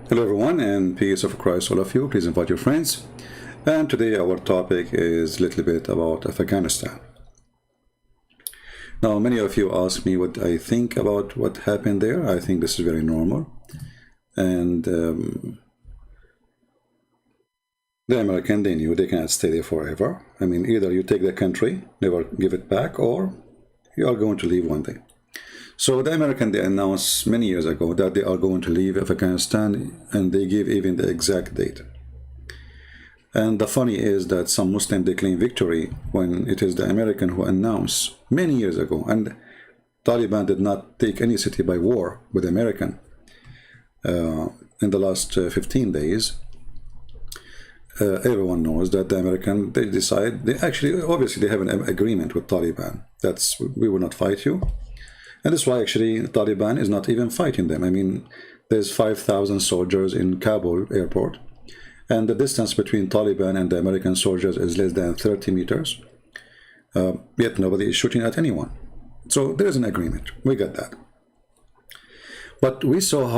Hello everyone, and peace of Christ all of you. Please invite your friends. And today our topic is a little bit about Afghanistan. Now many of you ask me what I think about what happened there. I think this is very normal. And the American, they knew they cannot stay there forever. I mean, either you take the country, never give it back, or you are going to leave one day. So the American, they announced many years ago that they are going to leave Afghanistan, and they give even the exact date. And the funny is that some Muslims, they claim victory when it is the American who announced many years ago. And Taliban did not take any city by war with the American in the last 15 days. Everyone knows that the American, they decide, they actually, obviously they have an agreement with Taliban. That's, we will not fight you. And that's why actually Taliban is not even fighting them. I mean, there's 5,000 soldiers in Kabul airport, and the distance between Taliban and the American soldiers is less than 30 meters. Yet nobody is shooting at anyone. So there's an agreement. We got that. But we saw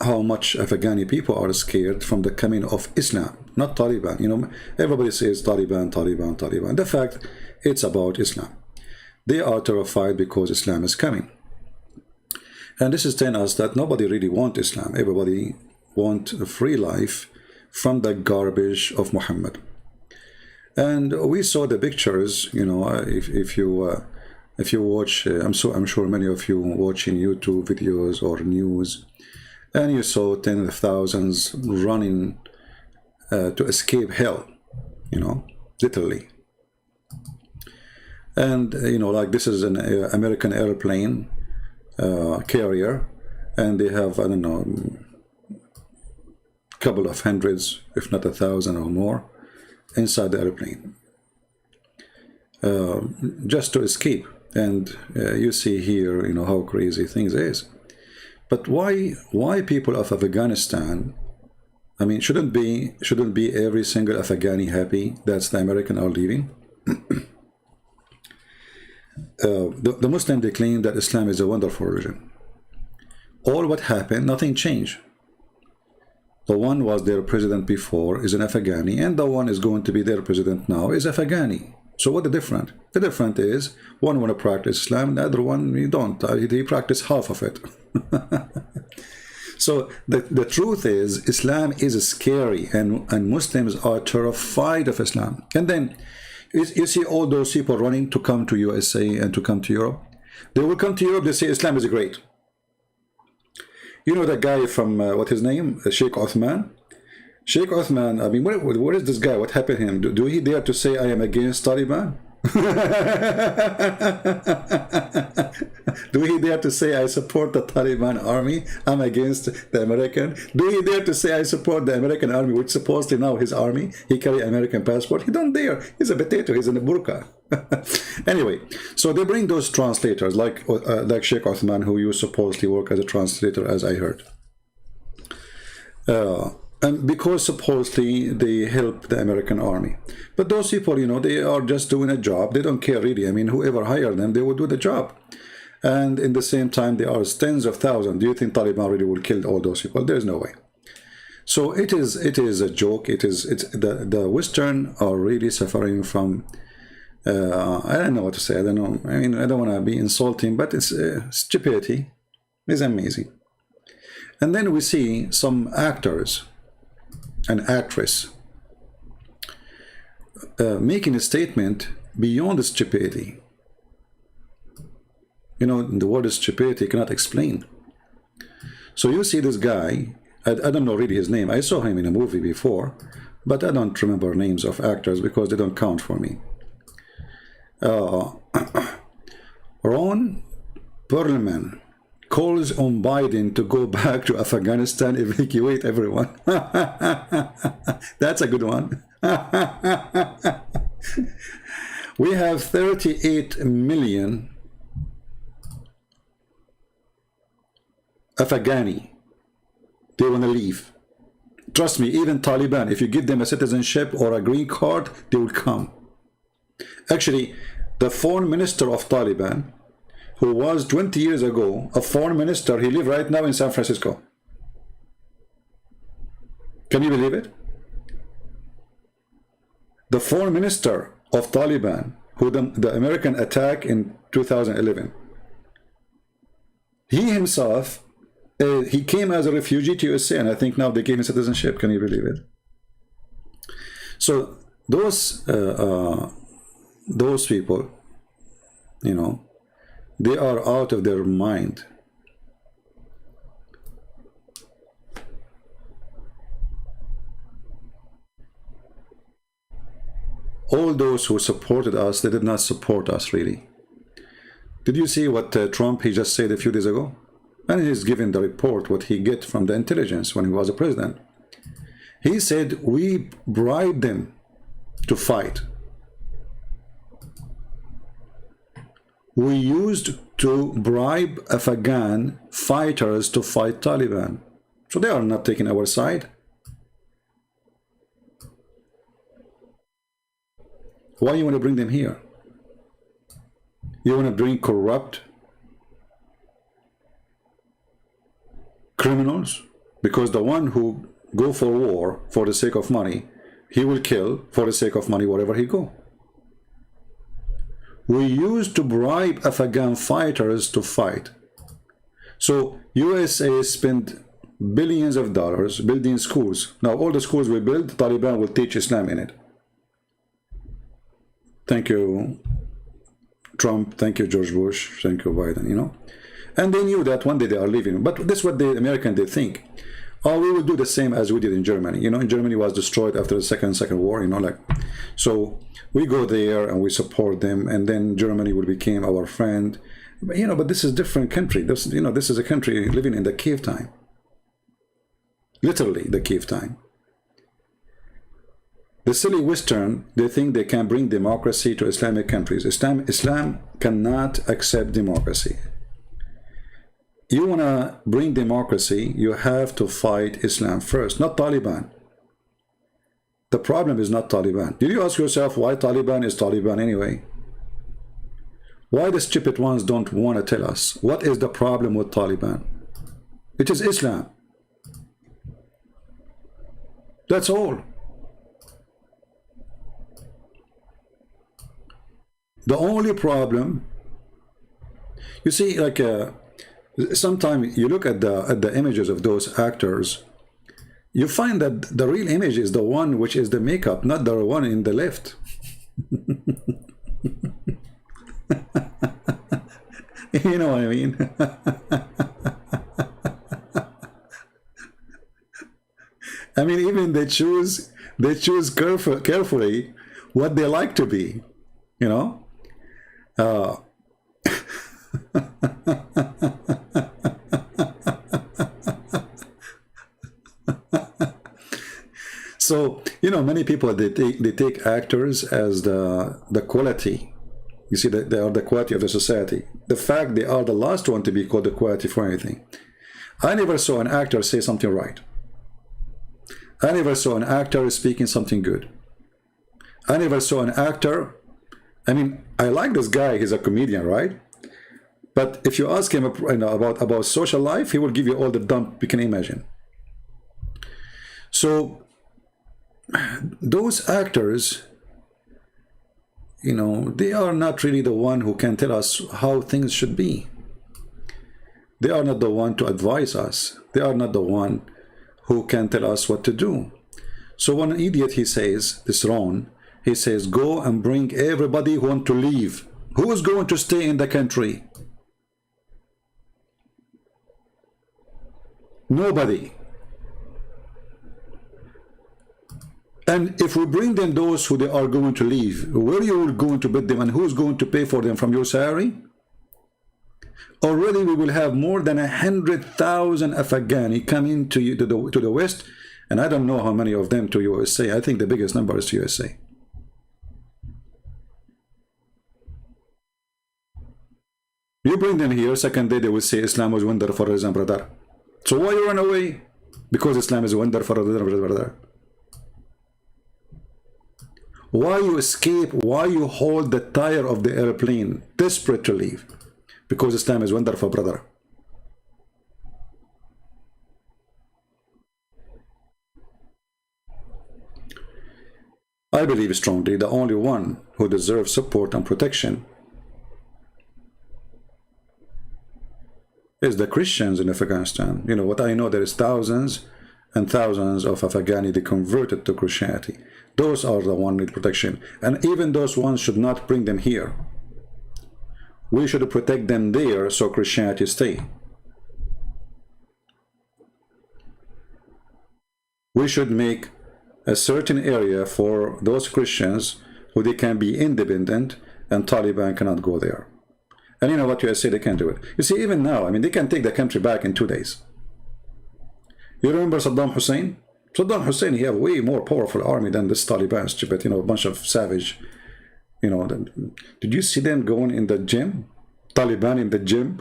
how much Afghani people are scared from the coming of Islam, not Taliban. You know, everybody says Taliban, Taliban, Taliban. The fact, it's about Islam. They are terrified because Islam is coming. And this is telling us that nobody really wants Islam. Everybody wants a free life from the garbage of Muhammad. And we saw the pictures, you know, if you watch, I'm sure many of you watching YouTube videos or news, and you saw tens of thousands running to escape hell, you know, literally. And, you know, like this is an American airplane carrier, and they have, I don't know, a couple of hundreds, if not 1,000 or more, inside the airplane, just to escape. And you see here, you know, how crazy things is. But why people of Afghanistan? I mean, shouldn't be every single Afghani happy that the American are leaving? The Muslims, they claim that Islam is a wonderful religion. All what happened, nothing changed. The one was their president before is an Afghani, and the one is going to be their president now is Afghani. So what the difference? The difference is one want to practice Islam, the other one you don't. He practice half of it. So the truth is Islam is scary, and Muslims are terrified of Islam. And then you see all those people running to come to USA and to come to Europe. They will come to Europe, they say Islam is great. You know that guy from, what his name? Sheikh Othman? Sheikh Othman, I mean, what is this guy? What happened to him? Do he dare to say I am against Taliban? Do he dare to say I support the Taliban army? I'm against the American. Do he dare to say I support the American army, which supposedly now his army, he carry American passport? He don't dare. He's a potato. He's in a burqa. Anyway, so they bring those translators like Sheikh Othman, who you supposedly work as a translator, as I heard. And because supposedly they help the American army. But those people, you know, they are just doing a job. They don't care really. I mean, whoever hired them, they will do the job. And in the same time, there are tens of thousands. Do you think Taliban really will kill all those people? There's no way. So it is a joke. The Western are really suffering from, I don't know what to say. I don't know. I mean, I don't want to be insulting, but it's stupidity is amazing. And then we see some actors, an actress, making a statement beyond the stupidity. You know, the word stupidity cannot explain. So you see this guy, I don't know really his name. I saw him in a movie before, but I don't remember names of actors because they don't count for me. Ron Perlman calls on Biden to go back to Afghanistan, evacuate everyone. That's a good one. We have 38 million Afghani. They want to leave. Trust me, even Taliban, if you give them a citizenship or a green card, they will come. Actually, the foreign minister of Taliban, who was 20 years ago a foreign minister, he lives right now in San Francisco. Can you believe it? The foreign minister of Taliban, who the American attack in 2011, he himself, he came as a refugee to USA, and I think now they gave him citizenship. Can you believe it? So those people, you know, they are out of their mind. All those who supported us, they did not support us, really. Did you see what Trump, he just said a few days ago? And he's given the report, what he get from the intelligence when he was a president. He said, we bribed them to fight. We used to bribe Afghan fighters to fight Taliban. So they are not taking our side. Why you want to bring them here? You want to bring corrupt criminals? Because the one who go for war for the sake of money, he will kill for the sake of money wherever he go. We used to bribe Afghan fighters to fight. So USA spent billions of dollars building schools. Now all the schools we build, Taliban will teach Islam in it. Thank you, Trump. Thank you, George Bush. Thank you, Biden, you know. And they knew that one day they are leaving. But this is what the Americans, they think. Oh, we will do the same as we did in Germany. You know, in Germany was destroyed after the second war, you know, like. So we go there and we support them. And then Germany will become our friend. But, you know, but this is a different country. This, you know, this is a country living in the cave time. Literally the cave time. The silly Western, they think they can bring democracy to Islamic countries. Islam cannot accept democracy. You want to bring democracy, you have to fight Islam first, not Taliban. The problem is not Taliban. Did you ask yourself why Taliban is Taliban anyway? Why the stupid ones don't want to tell us what is the problem with Taliban? It is Islam. That's all. The only problem, you see, like sometimes you look at the images of those actors, you find that the real image is the one which is the makeup, not the one in the left. You know what I mean? I mean, even they choose carefully what they like to be, you know. So, you know, many people, they take actors as the quality. You see, that they are the quality of the society. The fact they are the last one to be called the quality for anything. I never saw an actor say something right. I never saw an actor speaking something good. I never saw an actor. I mean, I like this guy, he's a comedian, right? But if you ask him about social life, he will give you all the dump you can imagine. So, those actors, you know, they are not really the one who can tell us how things should be. They are not the one to advise us. They are not the one who can tell us what to do. So when an idiot, he says, this Ron, he says, go and bring everybody who want to leave. Who is going to stay in the country? Nobody. And if we bring them those who they are going to leave, where you are going to put them and who is going to pay for them from your salary? Already we will have more than 100,000 Afghani coming to the West, and I don't know how many of them to USA. I think the biggest number is to USA. You bring them here, second day they will say Islam was wonder for Islam, brother. So why you run away? Because Islam is wonder for brother. Why you escape? Why you hold the tire of the airplane, desperate to leave? Because Islam is wonderful, brother. I believe strongly the only one who deserves support and protection is the Christians in Afghanistan. You know what I know, there is thousands and thousands of Afghani they converted to Christianity. Those are the one need protection, and even those ones should not bring them here. We should protect them there so Christianity stay. We should make a certain area for those Christians who they can be independent and Taliban cannot go there. And you know what, USA, they can't do it. You see, even now, I mean, they can take the country back in 2 days. You remember Saddam Hussein? Saddam Hussein, he have way more powerful army than this Taliban stupid, you know, a bunch of savage, you know. Did you see them going in the gym? Taliban in the gym?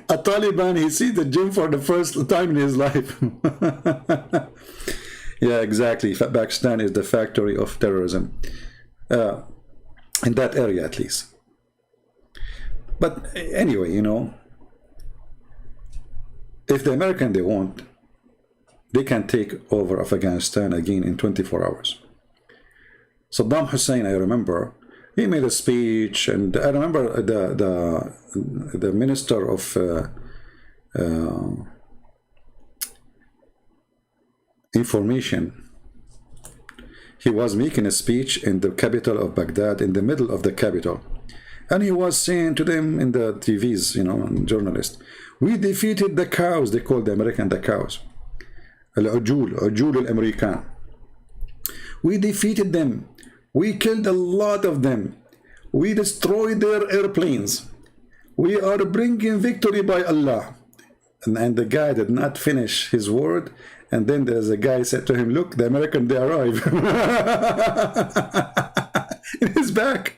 A Taliban, he sees the gym for the first time in his life. Yeah, exactly. Pakistan is the factory of terrorism. In that area, at least. But anyway, you know, if the American they want, they can take over Afghanistan again in 24 hours. Saddam Hussein, I remember, he made a speech, and I remember the minister of information. He was making a speech in the capital of Baghdad, in the middle of the capital, and he was saying to them in the TVs, you know, journalists, we defeated the cows. They called the American the cows. Al-Ujul al-American. We defeated them. We killed a lot of them. We destroyed their airplanes. We are bringing victory by Allah. And the guy did not finish his word. And then there's a guy said to him, look, the American, they arrive. In his back.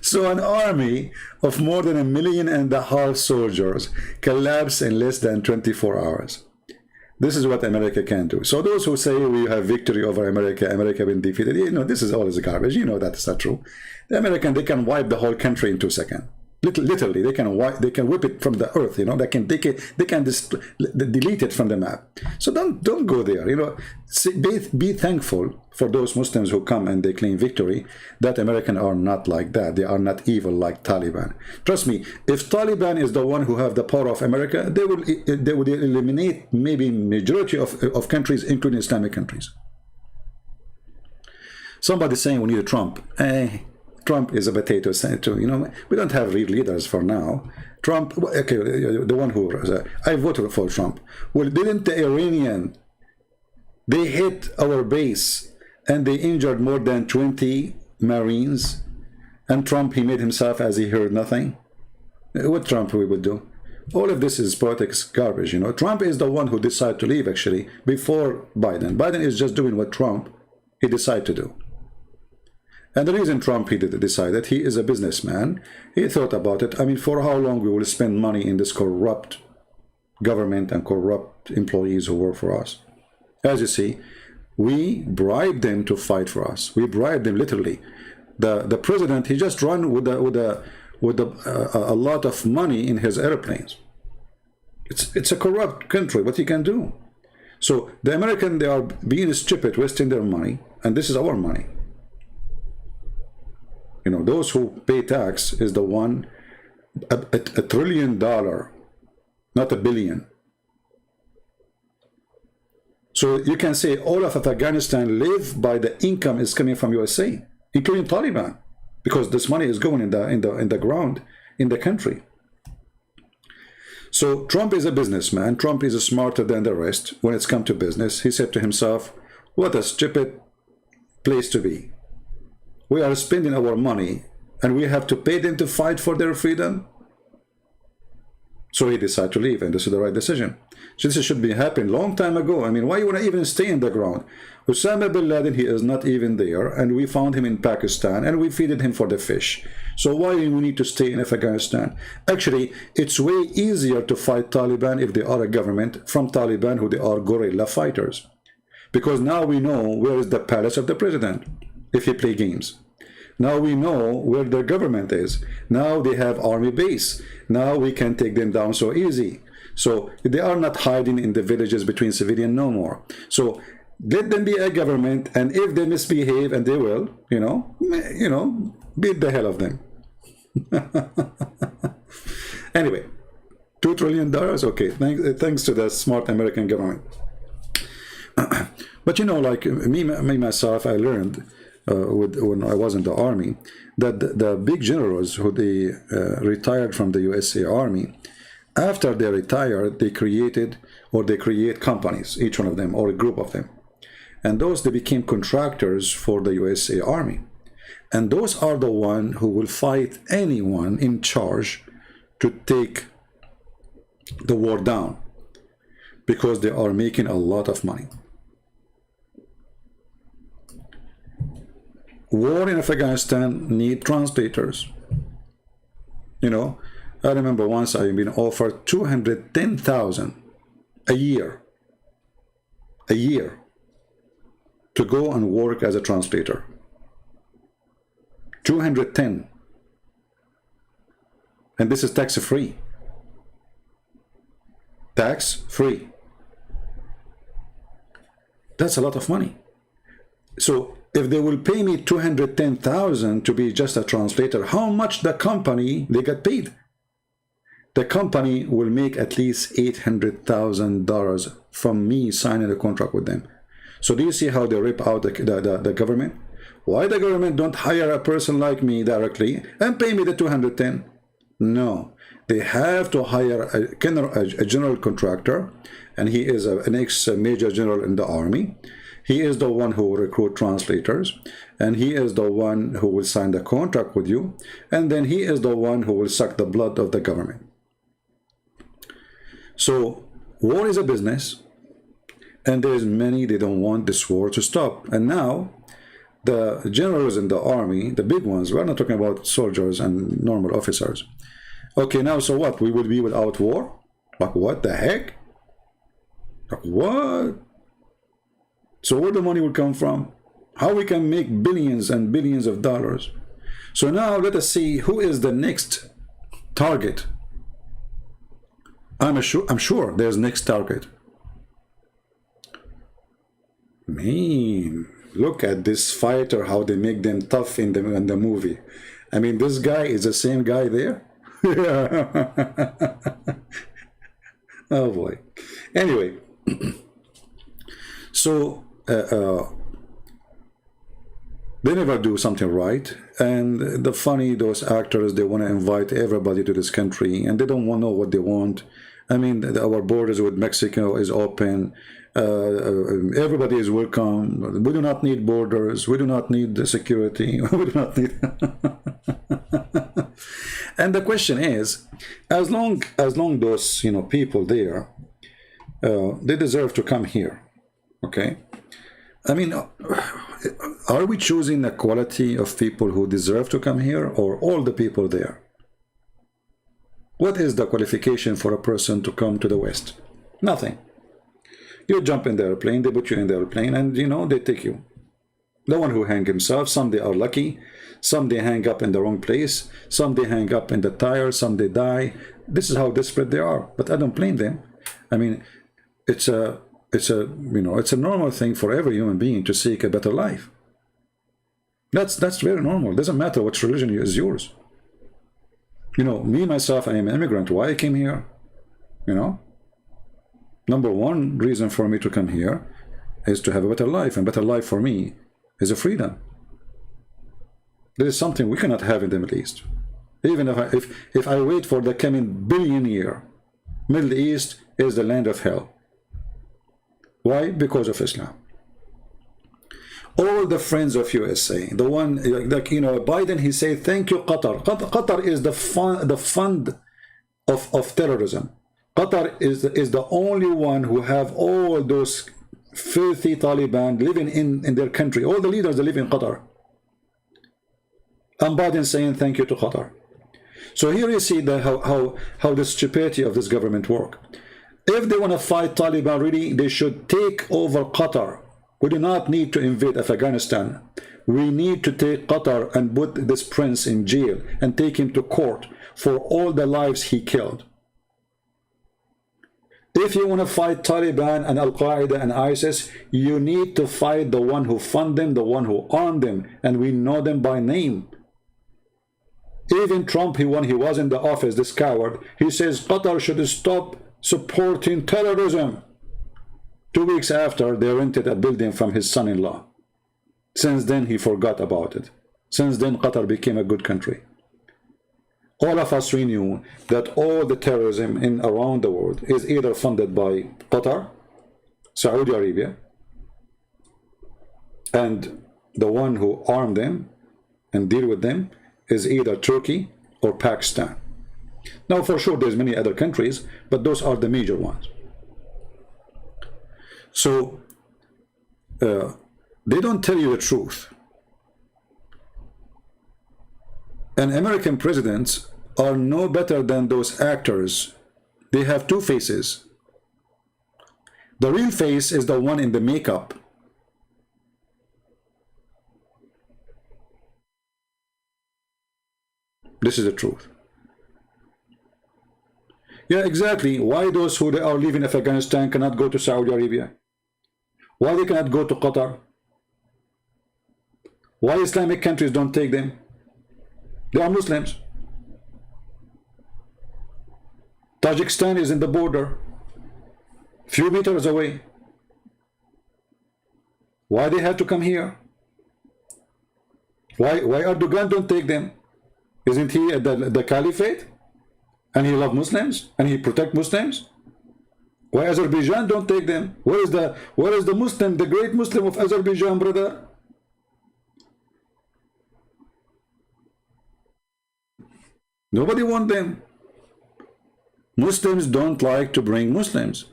So an army of more than 1.5 million soldiers collapsed in less than 24 hours. This is what America can do. So those who say we have victory over America, America been defeated, you know, this is all is garbage. You know that's not true. The American, they can wipe the whole country in 2 seconds. Literally, they can whip it from the earth. You know, they can delete it from the map. So don't go there. You know, be thankful for those Muslims who come and they claim victory. That Americans are not like that. They are not evil like Taliban. Trust me. If Taliban is the one who have the power of America, they would eliminate maybe majority of countries, including Islamic countries. Somebody saying we need a Trump. Trump is a potato too. You know, we don't have real leaders for now. Trump, okay, the one who I voted for Trump. Well, didn't the Iranian, they hit our base and they injured more than 20 Marines, and Trump, he made himself as he heard nothing. What Trump we would do? All of this is politics garbage. You know, Trump is the one who decided to leave actually before Biden. Biden is just doing what Trump he decided to do. And the reason Trump he decided, he is a businessman. He thought about it. I mean, for how long we will spend money in this corrupt government and corrupt employees who work for us? As you see, we bribed them to fight for us. We bribed them literally. The president, he just run with a lot of money in his airplanes. It's a corrupt country. What he can do? So the American, they are being stupid, wasting their money, and this is our money. You know, those who pay tax is the one, $1 trillion, not a billion. So you can say all of Afghanistan live by the income is coming from USA, including Taliban, because this money is going in the ground in the country. So Trump is a businessman. Trump is smarter than the rest when it's come to business. He said to himself, what a stupid place to be. We are spending our money and we have to pay them to fight for their freedom. So he decided to leave, and this is the right decision. So this should be happened long time ago. I mean, why you want to even stay in the ground? Osama bin Laden, he is not even there, and we found him in Pakistan and we feeded him for the fish. So why do we need to stay in Afghanistan? Actually, it's way easier to fight Taliban if they are a government from Taliban who they are guerrilla fighters. Because now we know where is the palace of the president. if he play games. Now we know where their government is. Now they have army base. Now we can take them down so easy. So they are not hiding in the villages between civilian no more. So let them be a government, and if they misbehave, and they will, beat the hell of them. Anyway, $2 trillion. Okay, thanks to the smart American government. But like me myself, I learned when I was in the army that the big generals who they retired from the USA Army, after they retired, they create companies, each one of them, or a group of them, and those they became contractors for the USA Army, and those are the one who will fight anyone in charge to take the war down, because they are making a lot of money. War in Afghanistan need translators. I remember once I've been offered $210,000 a year to go and work as a translator. 210, and this is tax-free. Tax-free. That's a lot of money. So if they will pay me $210,000 to be just a translator, how much the company they get paid? The company will make at least $800,000 from me signing a contract with them. So do you see how they rip out the government? Why the government don't hire a person like me directly and pay me the 210? No, they have to hire a general contractor, and he is an ex-major general in the army. He is the one who will recruit translators, and he is the one who will sign the contract with you, and then he is the one who will suck the blood of the government. So war is a business, and there is many, they don't want this war to stop. And now the generals in the army, the big ones, we're not talking about soldiers and normal officers. Okay, now so what? We will be without war? Like what the heck? Like what? So where the money will come from? How we can make billions and billions of dollars? So now let us see who is the next target. I'm sure there's next target. Man, look at this fighter, how they make them tough in the movie. I mean, this guy is the same guy there. Oh boy. Anyway, so they never do something right, and those actors, they want to invite everybody to this country, and they don't want to know what they want. I mean, our borders with Mexico is open. Everybody is welcome. We do not need borders. We do not need the security. We do not need. And the question is, as long those people there, they deserve to come here. Okay, I mean, are we choosing the quality of people who deserve to come here, or all the people there? What is the qualification for a person to come to the West? Nothing. You jump in the airplane, they put you in the airplane, and they take you. The one who hang himself, some they are lucky, some they hang up in the wrong place, some they hang up in the tire, some they die. This is how desperate they are, but I don't blame them. I mean, it's a normal thing for every human being to seek a better life. That's very normal. It doesn't matter what religion is yours. Me, myself, I am an immigrant. Why I came here? Number one reason for me to come here is to have a better life, and better life for me is a freedom. There is something we cannot have in the Middle East. Even if I wait for the coming billion year, Middle East is the land of hell. Why? Because of Islam. All the friends of USA, the one Biden, he said, thank you, Qatar. Qatar is the fund of terrorism. Qatar is the only one who have all those filthy Taliban living in their country. All the leaders, they live in Qatar. And Biden saying thank you to Qatar. So here you see how the stupidity of this government work. If they want to fight Taliban really, they should take over Qatar We do not need to invade Afghanistan. We need to take Qatar and put this prince in jail and take him to court for all the lives he killed. If you want to fight Taliban and Al-Qaeda and ISIS, you need to fight the one who fund them, the one who armed them, and we know them by name. Even Trump, when he was in the office, this coward, he says Qatar should stop supporting terrorism. 2 weeks after, they rented a building from his son-in-law. Since then, he forgot about it. Since then, Qatar became a good country. All of us, we knew that all the terrorism around the world is either funded by Qatar, Saudi Arabia, and the one who armed them and deal with them is either Turkey or Pakistan. Now, for sure, there's many other countries, but those are the major ones. So, they don't tell you the truth. And American presidents are no better than those actors. They have two faces. The real face is the one in the makeup. This is the truth. Yeah, exactly. Why those who are leaving Afghanistan cannot go to Saudi Arabia? Why they cannot go to Qatar? Why Islamic countries don't take them? They are Muslims. Tajikistan is in the border, few meters away. Why they have to come here? Why Erdogan don't take them? Isn't he the caliphate? And he love Muslims? And he protect Muslims? Why Azerbaijan don't take them? Where is the Muslim, the great Muslim of Azerbaijan, brother? Nobody want them. Muslims don't like to bring Muslims.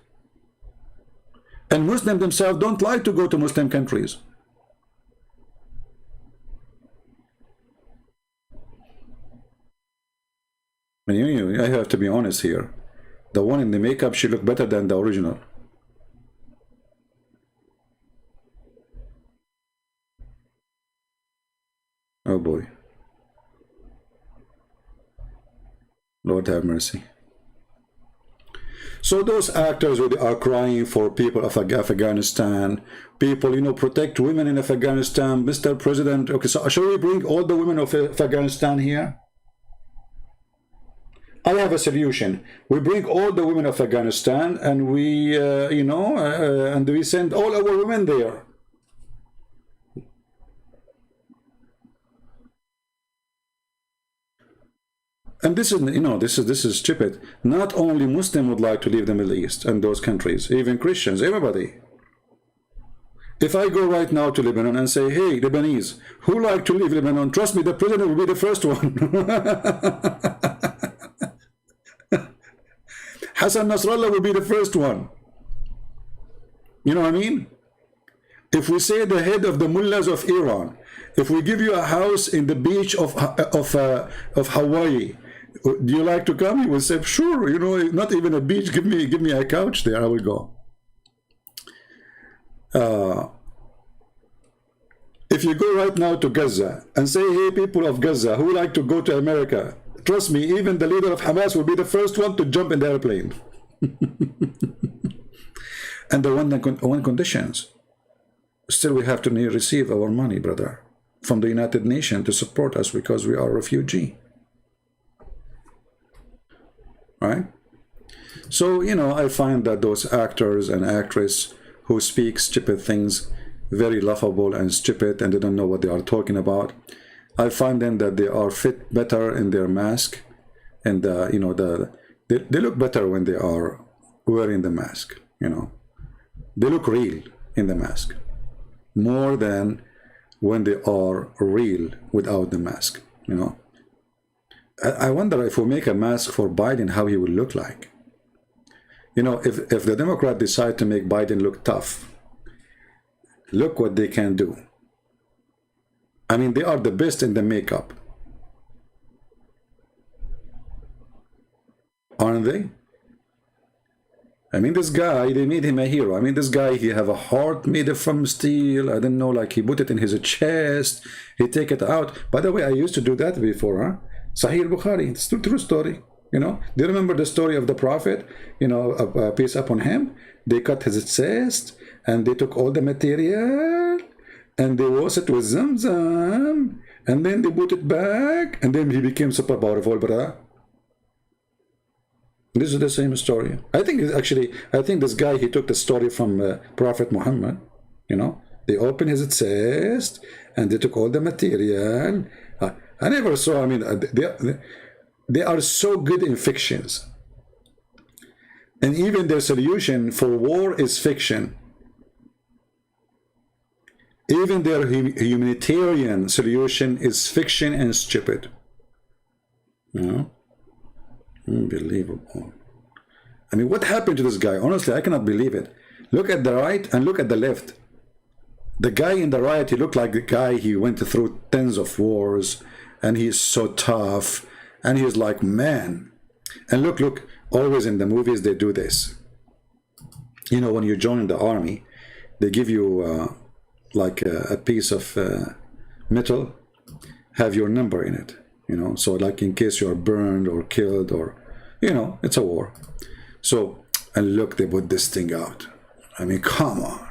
And Muslims themselves don't like to go to Muslim countries. And I have to be honest here. The one in the makeup, she looked better than the original. Oh boy. Lord have mercy. So those actors who are crying for people of Afghanistan, people, protect women in Afghanistan, Mr. President. Okay, so shall we bring all the women of Afghanistan here? I have a solution. We bring all the women of Afghanistan and we, and we send all our women there. And this is, this is stupid. Not only Muslims would like to leave the Middle East and those countries, even Christians, everybody. If I go right now to Lebanon and say, hey, Lebanese, who like to leave Lebanon? Trust me, the president will be the first one. Hassan Nasrallah will be the first one. You know what I mean? If we say the head of the mullahs of Iran, if we give you a house in the beach of Hawaii, do you like to come? He will say, sure, not even a beach, give me a couch there, I will go. If you go right now to Gaza and say, hey, people of Gaza, who like to go to America? Trust me, even the leader of Hamas will be the first one to jump in the airplane. And the one conditions. Still, we have to receive our money, brother, from the United Nations to support us because we are a refugee. Right? So, I find that those actors and actresses who speak stupid things, very laughable and stupid, and they don't know what they are talking about, I find them that they are fit better in their mask, and they look better when they are wearing the mask. They look real in the mask, more than when they are real without the mask. I wonder if we make a mask for Biden, how he will look like. If the Democrats decide to make Biden look tough, look what they can do. I mean, they are the best in the makeup. Aren't they? I mean, this guy, they made him a hero. I mean, this guy, he have a heart made from steel. I don't know, like he put it in his chest. He take it out. By the way, I used to do that before, huh? Sahih Bukhari, it's a true story. You know, do you remember the story of the Prophet? You know, peace upon him. They cut his chest and they took all the material and they washed it with Zamzam and then they put it back and then he became super powerful, brother. This is the same story. I think actually, I think this guy, he took the story from Prophet Muhammad. You know, they opened his chest and they took all the material. I never saw, I mean, they are so good in fictions. And even their solution for war is fiction. Even their humanitarian solution is fiction and stupid. You know? Unbelievable. I mean, what happened to this guy? Honestly, I cannot believe it. Look at the right and look at the left. The guy in the right, he looked like the guy, he went through tens of wars and he's so tough and he's like, man. And look, always in the movies they do this. You know, when you join the army, they give you like a piece of metal, have your number in it. You know, so like in case you're burned or killed or, you know, it's a war. So, and look, they put this thing out. I mean, come on.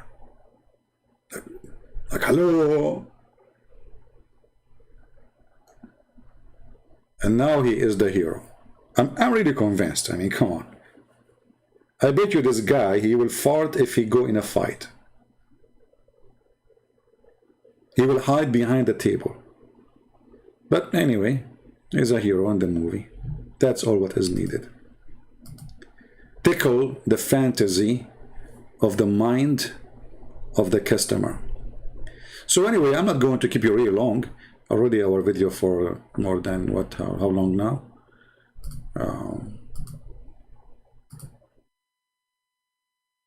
Like hello. And now he is the hero. I'm really convinced. I mean, come on. I bet you this guy, he will fart if he go in a fight. He will hide behind the table. But anyway, he's a hero in the movie. That's all what is needed. Tickle the fantasy of the mind of the customer. So anyway, I'm not going to keep you really long. Already our video for more than what, how long now?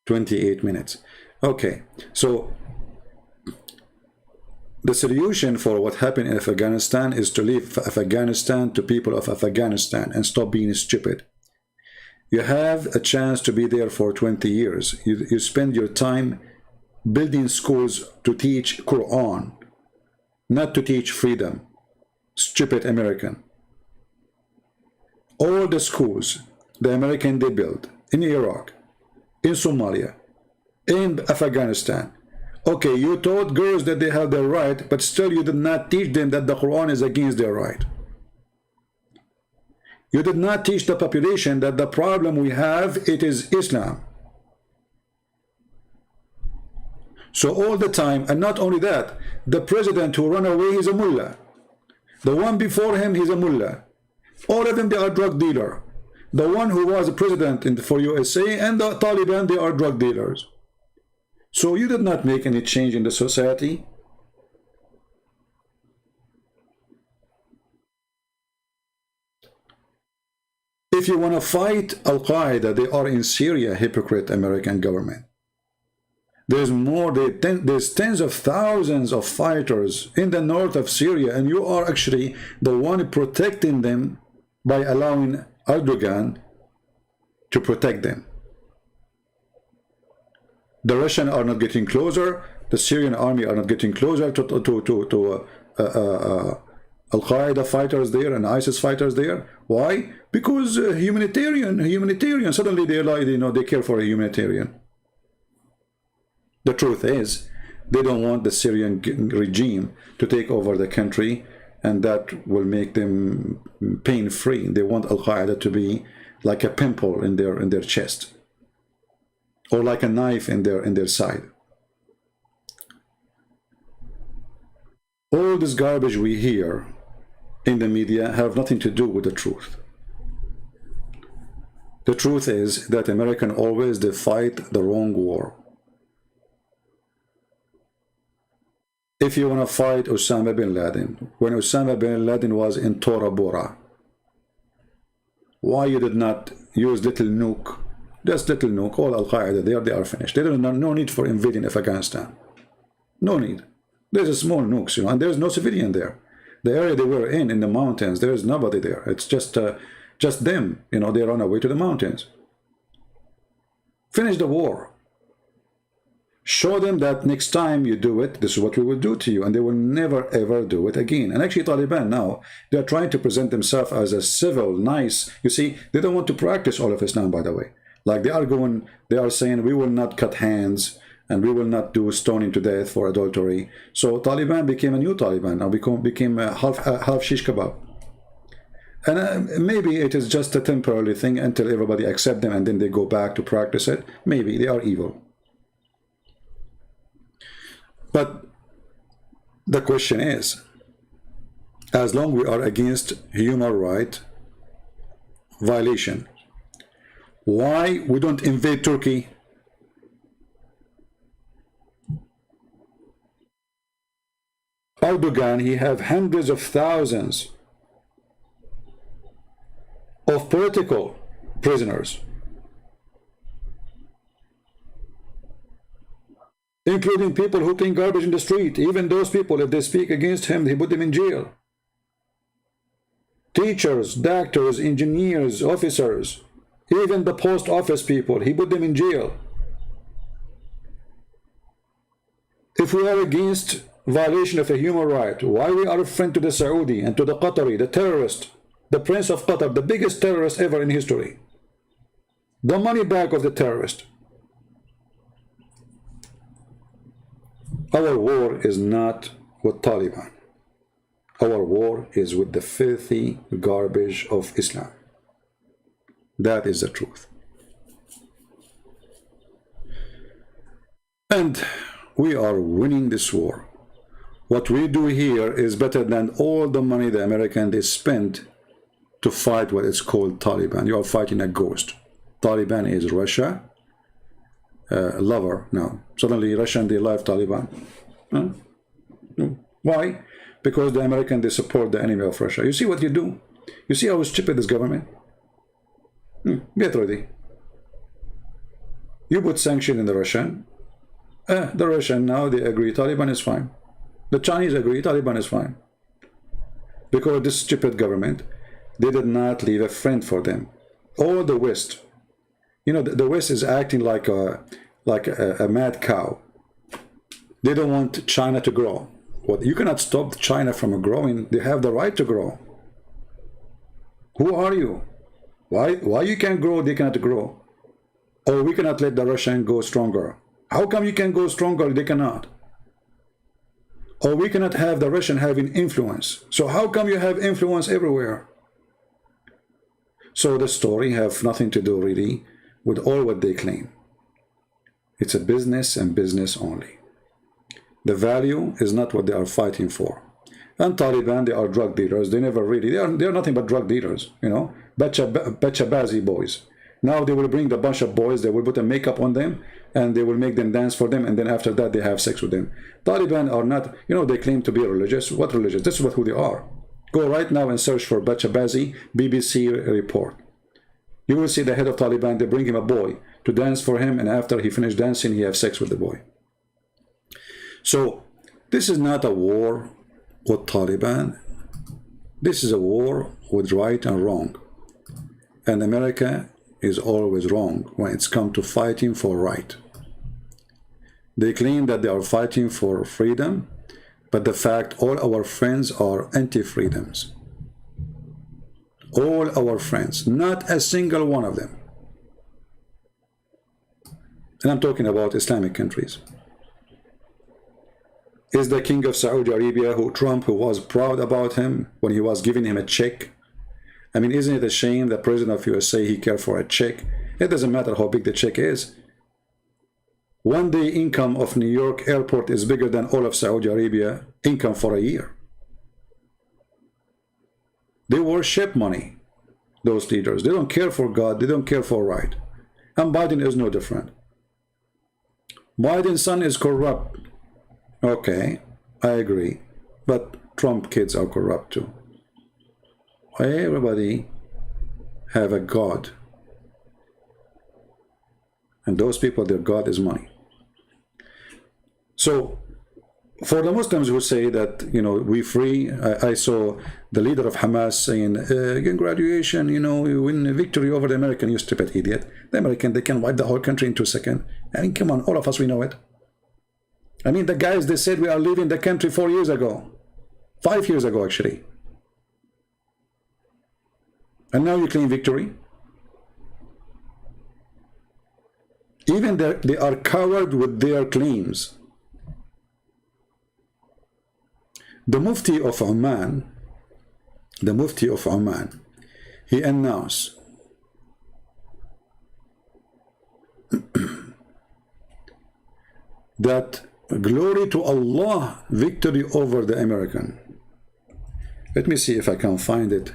28 minutes. Okay, so the solution for what happened in Afghanistan is to leave Afghanistan to people of Afghanistan and stop being stupid. You have a chance to be there for 20 years. You spend your time building schools to teach Quran, not to teach freedom. Stupid American. All the schools the American they built in Iraq, in Somalia, in Afghanistan. Okay, you taught girls that they have their right, but still you did not teach them that the Quran is against their right. You did not teach the population that the problem we have, it is Islam. So all the time, and not only that, the president who ran away is a mullah. The one before him, he's a mullah. All of them, they are drug dealer. The one who was president for USA and the Taliban, they are drug dealers. So you did not make any change in the society. If you want to fight Al-Qaeda, they are in Syria, hypocrite American government. There's more, there's tens of thousands of fighters in the north of Syria, and you are actually the one protecting them by allowing Erdogan to protect them. The Russians are not getting closer. The Syrian army are not getting closer to Al-Qaeda fighters there and ISIS fighters there. Why? Because humanitarian. Suddenly they like, you know, they care for a humanitarian. The truth is, they don't want the Syrian regime to take over the country, and that will make them pain-free. They want Al-Qaeda to be like a pimple in their chest, or like a knife in their side. All this garbage we hear in the media have nothing to do with the truth. The truth is that Americans always they fight the wrong war. If you want to fight Osama bin Laden, when Osama bin Laden was in Tora Bora, why you did not use little nuke? Just little nuke, all Al-Qaeda there, they are finished. There is no need for invading Afghanistan. No need. There's a small nukes, you know, and there's no civilian there. The area they were in the mountains, there is nobody there. It's just them, you know, they run away to the mountains. Finish the war. Show them that next time you do it, this is what we will do to you, and they will never ever do it again. And actually Taliban now, they are trying to present themselves as a civil, nice, you see, they don't want to practice all of Islam, by the way. Like they are saying, we will not cut hands, and we will not do stoning to death for adultery. So Taliban became a new Taliban, now became a half shish kebab. And maybe it is just a temporary thing until everybody accepts them, and then they go back to practice it. Maybe they are evil. But the question is, as long we are against human right violation, why we don't invade Turkey? Erdogan, he have hundreds of thousands of political prisoners, including people who clean garbage in the street. Even those people, if they speak against him, he put them in jail. Teachers, doctors, engineers, officers, even the post office people, he put them in jail. If we are against violation of a human right, why we are a friend to the Saudi and to the Qatari, the terrorist, the Prince of Qatar, the biggest terrorist ever in history, the money bag of the terrorist? Our war is not with Taliban. Our war is with the filthy garbage of Islam. That is the truth. And we are winning this war. What we do here is better than all the money the Americans they spend to fight what is called Taliban. You are fighting a ghost. Taliban is Russia. Lover now. Suddenly Russian they love Taliban. Huh? Why? Because the American they support the enemy of Russia. You see what you do? You see how stupid this government? Get ready. You put sanction in the Russian. The Russian now they agree Taliban is fine. The Chinese agree Taliban is fine. Because this stupid government, they did not leave a friend for them. All the West, you know, the West is acting like a mad cow. They don't want China to grow. Well, you cannot stop China from growing. They have the right to grow. Who are you? Why you can grow, they cannot grow? Or we cannot let the Russian go stronger. How come you can go stronger, they cannot? Or we cannot have the Russian having influence. So how come you have influence everywhere? So the story have nothing to do really with all what they claim. It's a business and business only. The value is not what they are fighting for. And Taliban, they are drug dealers. They never really, they are nothing but drug dealers, you know, Bachabazi boys. Now they will bring the bunch of boys, they will put a makeup on them, and they will make them dance for them, and then after that they have sex with them. Taliban are not, you know, they claim to be religious. What religious? This is who they are. Go right now and search for Bachabazi BBC report. You will see the head of Taliban, they bring him a boy to dance for him, and after he finished dancing, he have sex with the boy. So this is not a war with Taliban. This is a war with right and wrong. And America is always wrong when it's come to fighting for right. They claim that they are fighting for freedom, but the fact all our friends are anti-freedoms. All our friends, not a single one of them. And I'm talking about Islamic countries. Is the king of Saudi Arabia, Trump, who was proud about him when he was giving him a check? I mean, isn't it a shame that President of USA, he cared for a check? It doesn't matter how big the check is. One day income of New York airport is bigger than all of Saudi Arabia income for a year. They worship money, those leaders. They don't care for God. They don't care for right. And Biden is no different. Biden's son is corrupt. Okay, I agree. But Trump kids are corrupt too. Everybody have a God. And those people, their God is money. So For the Muslims who say that, you know, we free, I saw the leader of Hamas saying, in graduation, you know, we win a victory over the American. You stupid idiot. The American, they can wipe the whole country in 2 seconds. I mean, come on, all of us, we know it. I mean, the guys, they said we are leaving the country 4 years ago. 5 years ago, actually. And now you claim victory? Even they are coward with their claims. The Mufti of Oman, he announced that glory to Allah, victory over the American. Let me see if I can find it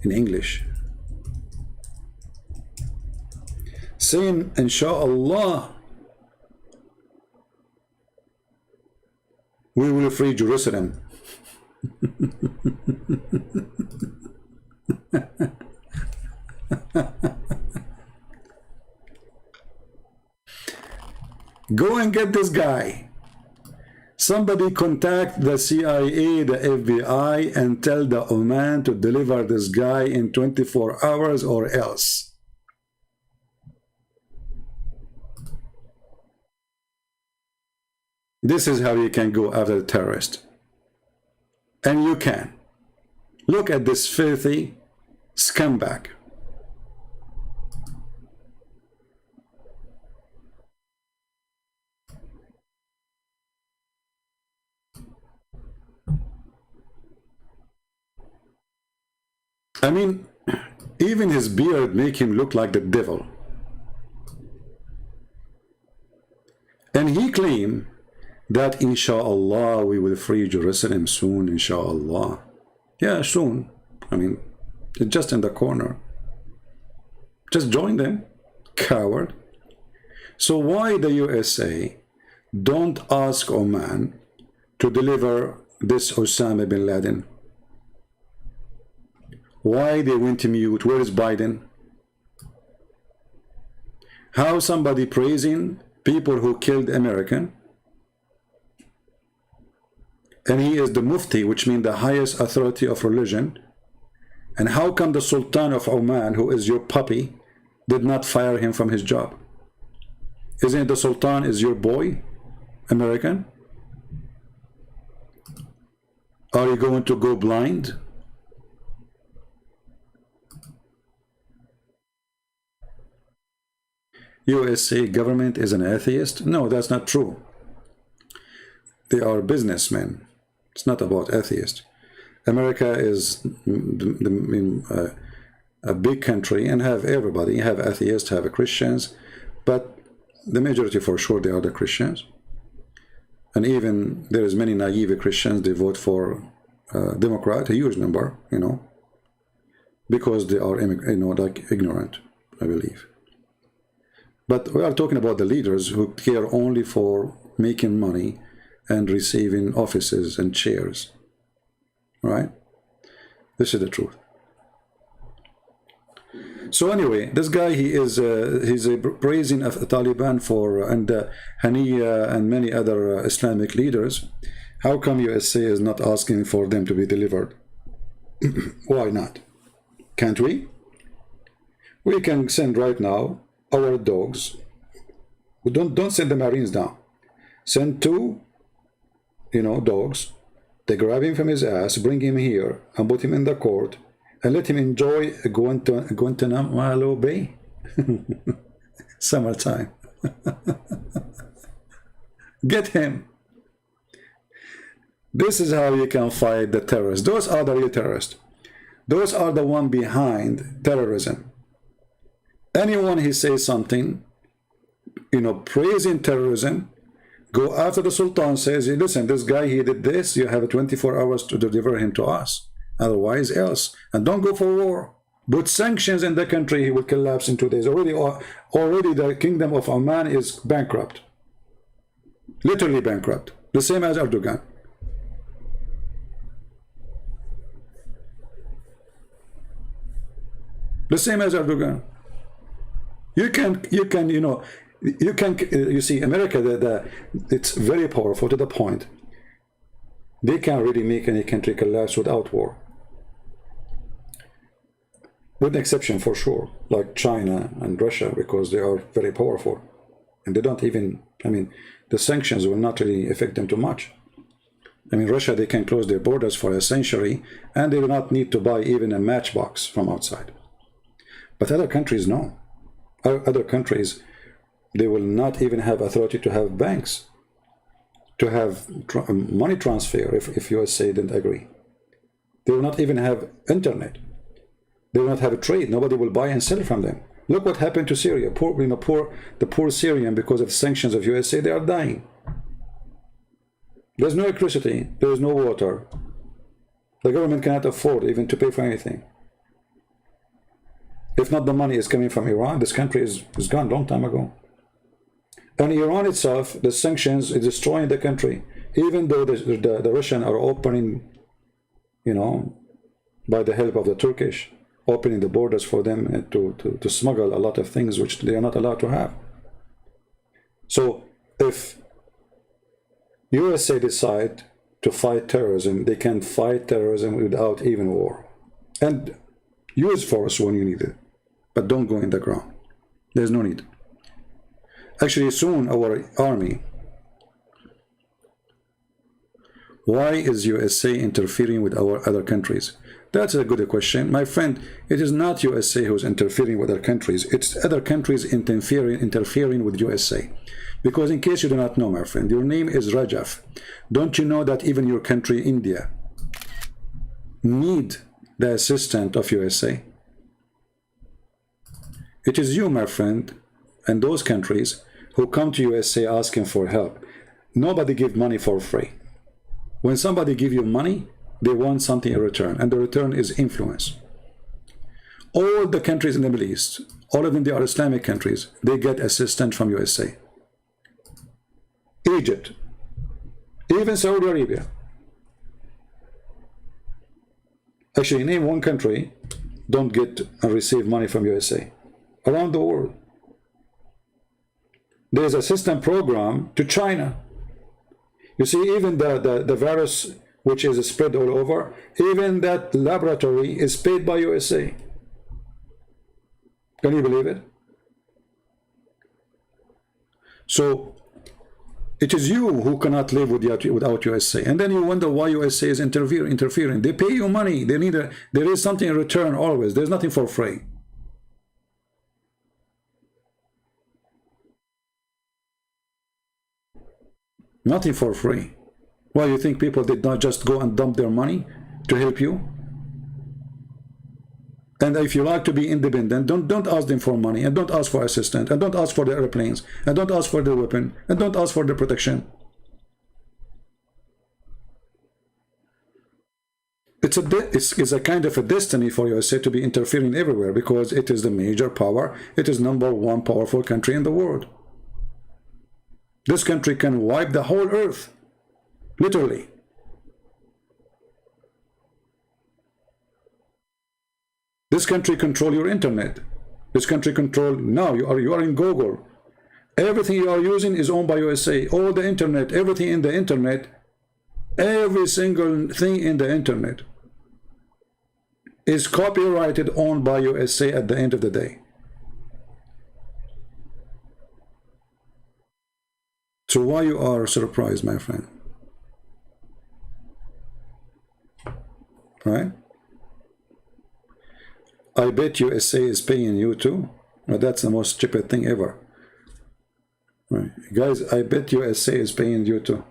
in English. Saying, Insha'Allah, we will free Jerusalem. Go and get this guy. Somebody contact the CIA, the FBI, and tell the Oman to deliver this guy in 24 hours or else. This is how you can go after the terrorist. And you can. Look at this filthy scumbag. I mean, even his beard make him look like the devil. And he claimed that Insha'Allah we will free Jerusalem soon, Insha'Allah. Yeah, soon. I mean, it's just in the corner. Just join them, coward. So why the USA don't ask Oman to deliver this Osama bin Laden? Why they went mute? Where is Biden? How somebody praising people who killed American? And he is the Mufti, which means the highest authority of religion. And how come the Sultan of Oman, who is your puppy, did not fire him from his job? Isn't the Sultan is your boy, American? Are you going to go blind? USA government is an atheist? No, that's not true. They are businessmen. It's not about atheists. America is a big country and have everybody, have atheists, have Christians, but the majority for sure they are the Christians. And even there is many naive Christians, they vote for Democrat, a huge number, you know, because they are, you know, like ignorant, I believe. But we are talking about the leaders who care only for making money and receiving offices and chairs, right? This is the truth. So anyway, this guy, he's praising of Taliban for and Haniya and many other Islamic leaders. How come USA is not asking for them to be delivered? Why not? Can't we? We can send right now our dogs. We don't send the Marines down. Send 2, you know, dogs. They grab him from his ass, bring him here, and put him in the court, and let him enjoy Guantanamo Bay. Summertime. Get him. This is how you can fight the terrorists. Those are the real terrorists. Those are the one behind terrorism. Anyone who says something, you know, praising terrorism, go after the Sultan, says, listen, this guy, he did this, you have 24 hours to deliver him to us. Otherwise, else. And don't go for war. Put sanctions in the country, he will collapse in 2 days. Already the kingdom of Oman is bankrupt. Literally bankrupt. The same as Erdogan. The same as Erdogan. You see, America, it's very powerful to the point. They can't really make any country collapse without war. With an exception for sure, like China and Russia, because they are very powerful. And they don't even, I mean, the sanctions will not really affect them too much. I mean, Russia, they can close their borders for a century, and they will not need to buy even a matchbox from outside. But other countries, no. Other countries, they will not even have authority to have banks, to have money transfer if USA didn't agree. They will not even have internet. They will not have a trade. Nobody will buy and sell from them. Look what happened to Syria. The poor Syrian, because of sanctions of USA, they are dying. There's no electricity. There is no water. The government cannot afford even to pay for anything. If not the money is coming from Iran, this country is gone a long time ago. And Iran itself, the sanctions is destroying the country. Even though the Russians are opening, you know, by the help of the Turkish, opening the borders for them to smuggle a lot of things which they are not allowed to have. So if USA decide to fight terrorism, they can fight terrorism without even war. And use force when you need it, but don't go in the ground. There's no need. Actually, soon our army. Why is USA interfering with our other countries? That's a good question. My friend, it is not USA who's interfering with other countries. It's other countries interfering with USA. Because in case you do not know, my friend, your name is Rajaf. Don't you know that even your country, India, need the assistance of USA? It is you, my friend, and those countries who come to USA asking for help. Nobody give money for free. When somebody give you money, they want something in return, and the return is influence. All the countries in the Middle East, all of them, they are Islamic countries, they get assistance from USA. Egypt, even Saudi Arabia. Actually, name one country don't get and receive money from USA. Around the world. There's a system program to China. You see, even the virus which is spread all over, even that laboratory is paid by USA. Can you believe it? So it is you who cannot live without USA. And then you wonder why USA is interfering. They pay you money. There is something in return always. There's nothing for free. Nothing for free. Why, you think people did not just go and dump their money to help you? And if you like to be independent, don't ask them for money, and don't ask for assistance, and don't ask for the airplanes, and don't ask for the weapon, and don't ask for the protection. It's a kind of a destiny for USA to be interfering everywhere, because it is the major power. It is #1 powerful country in the world. This country can wipe the whole earth, literally. This country control your internet. This country control, now you are in Google. Everything you are using is owned by USA. All the internet, everything in the internet, every single thing in the internet is copyrighted, owned by USA at the end of the day. So why you are surprised, my friend? Right? I bet USA is paying you too. Well, that's the most stupid thing ever. Right. Guys, I bet USA is paying you too.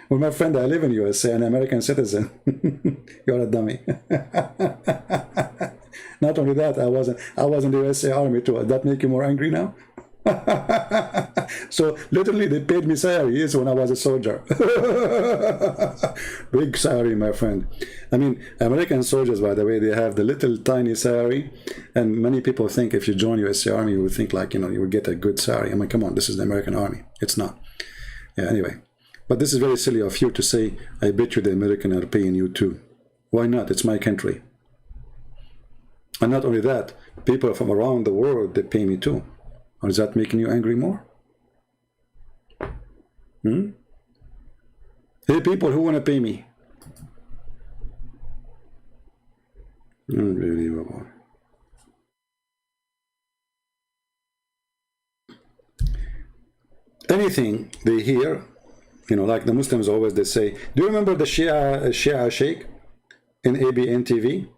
Well, my friend, I live in USA, an American citizen. You're a dummy. Not only that, I was in the USA Army too. Does that make you more angry now? So literally they paid me salaries when I was a soldier. Big salary, my friend. I mean, American soldiers, by the way, they have the little tiny salary, and many people think if you join USA Army, you would think like, you know, you would get a good salary. I mean, come on, this is the American Army. It's not. Yeah, anyway. But this is very silly of you to say, I bet you the American are paying you too. Why not? It's my country. And not only that, people from around the world, they pay me too. Or is that making you angry more? Hey, people who want to pay me. Unbelievable. Anything they hear, you know, like the Muslims always they say, do you remember the Shia Sheikh in ABN TV?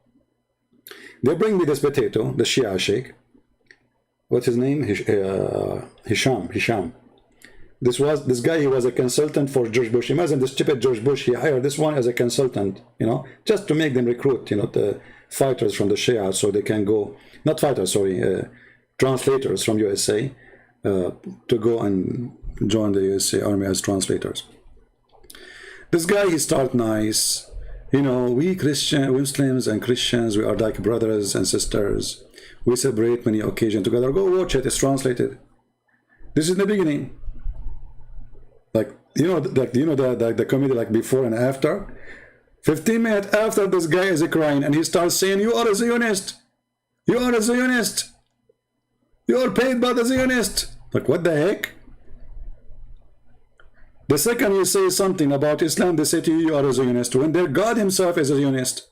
They bring me this potato, the Shia Sheikh. What's his name? Hisham. This guy, he was a consultant for George Bush. Imagine the stupid George Bush, he hired this one as a consultant, you know, just to make them recruit, you know, the fighters from the Shia so they can go, not fighters, sorry, translators from USA to go and join the USA Army as translators. This guy, he start nice, you know, we Muslims and Christians, we are like brothers and sisters. We celebrate many occasions together. Go watch it, it's translated. This is the beginning. Like, you know, the comedy like before and after. 15 minutes after, this guy is crying and he starts saying, you are a Zionist. You are a Zionist. You are paid by the Zionist. Like, what the heck? The second you say something about Islam, they say to you, you are a Zionist. When their God himself is a Zionist.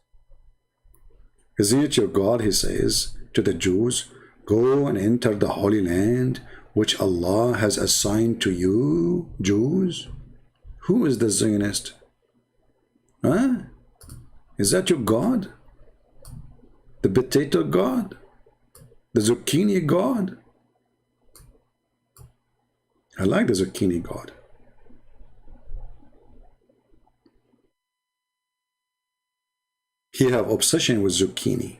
Is it your God, he says to the Jews, go and enter the Holy Land, which Allah has assigned to you, Jews? Who is the Zionist? Huh? Is that your God? The potato God? The zucchini God? I like the zucchini God. He have obsession with zucchini.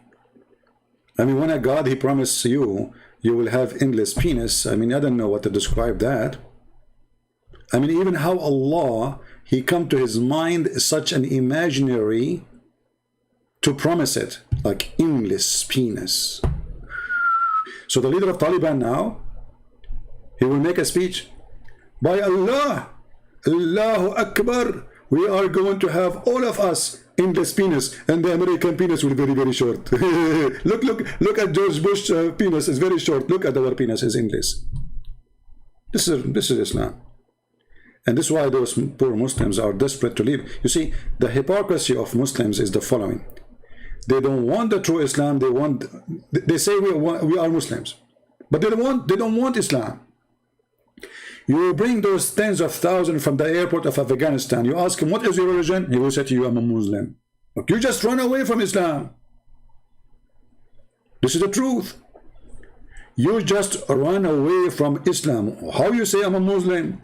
I mean, when a God, he promised you, you will have endless penis. I mean, I don't know what to describe that. I mean, even how Allah, he come to his mind such an imaginary to promise it, like endless penis. So the leader of Taliban now, he will make a speech. By Allah, Allahu Akbar, we are going to have all of us endless penis, and the American penis will be very, very short. look at George Bush penis is very short. Look at our penis is endless. This is Islam, and this is why those poor Muslims are desperate to leave. You see, the hypocrisy of Muslims is the following: they don't want the true Islam. They say we are Muslims, but they don't want Islam. You bring those tens of thousands from the airport of Afghanistan. You ask him, what is your religion? He will say to you, I'm a Muslim. Look, you just run away from Islam. This is the truth. You just run away from Islam. How you say I'm a Muslim?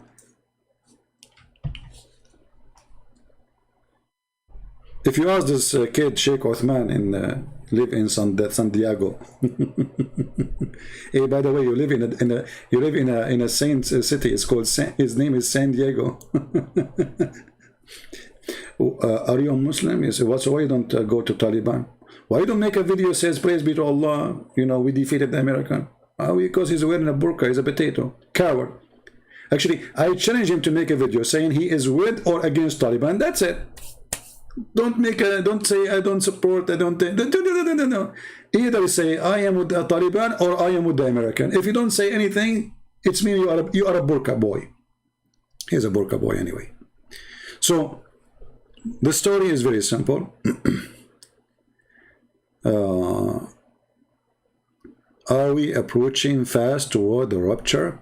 If you ask this kid, Sheikh Othman, live in San Diego. Hey, by the way, you live in a saint city. It's called his name is San Diego. Are you a Muslim? You say, what's why you don't go to Taliban? Why you don't make a video says praise be to Allah? You know, we defeated the American. Because he's wearing a burqa. He's a potato coward. Actually, I challenge him to make a video saying he is with or against Taliban. That's it. Don't say I don't support, I don't. No. Either say I am with the Taliban or I am with the American. If you don't say anything, it's mean you are a burqa boy. He's a burqa boy anyway. So the story is very simple. Are we approaching fast toward the rupture?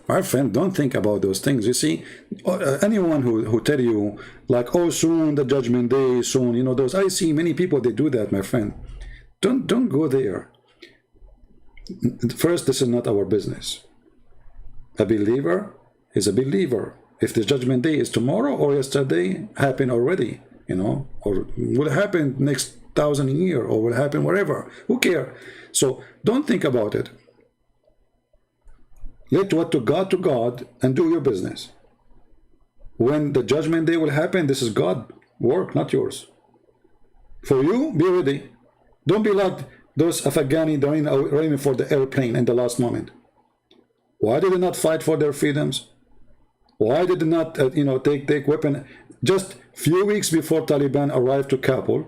My friend, don't think about those things. You see, anyone who tell you like, oh, soon the judgment day, soon, you know, those, I see many people, they do that, my friend. Don't go there. First, this is not our business. A believer is a believer. If the judgment day is tomorrow or yesterday, happened already, you know, or will happen next 1,000 years, or will happen wherever. Who cares? So don't think about it. Let what to God and do your business. When the judgment day will happen, this is God work, not yours. For you, be ready. Don't be like those Afghani running for the airplane in the last moment. Why did they not fight for their freedoms? Why did they not, you know, take weapon? Just few weeks before Taliban arrived to Kabul,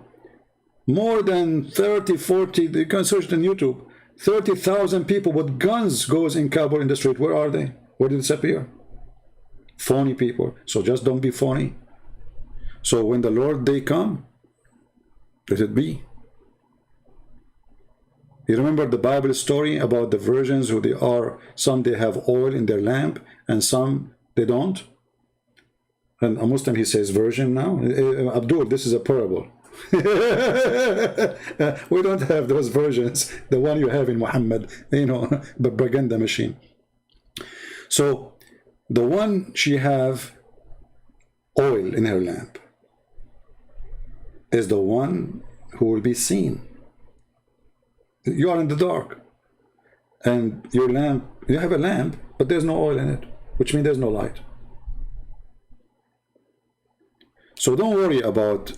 more than 30, 40, you can search on YouTube, 30,000 people with guns goes in Kabul in the street. Where are they? Where did they disappear? Phony people. So just don't be phony. So when the Lord day come, let it be. You remember the Bible story about the virgins who they are, some they have oil in their lamp and some they don't? And a Muslim, he says virgin now. Abdul, this is a parable. We don't have those versions, the one you have in Muhammad, you know, propaganda machine. So the one she have oil in her lamp is the one who will be seen. You are in the dark and your lamp, you have a lamp, but there's no oil in it, which means there's no light. So don't worry about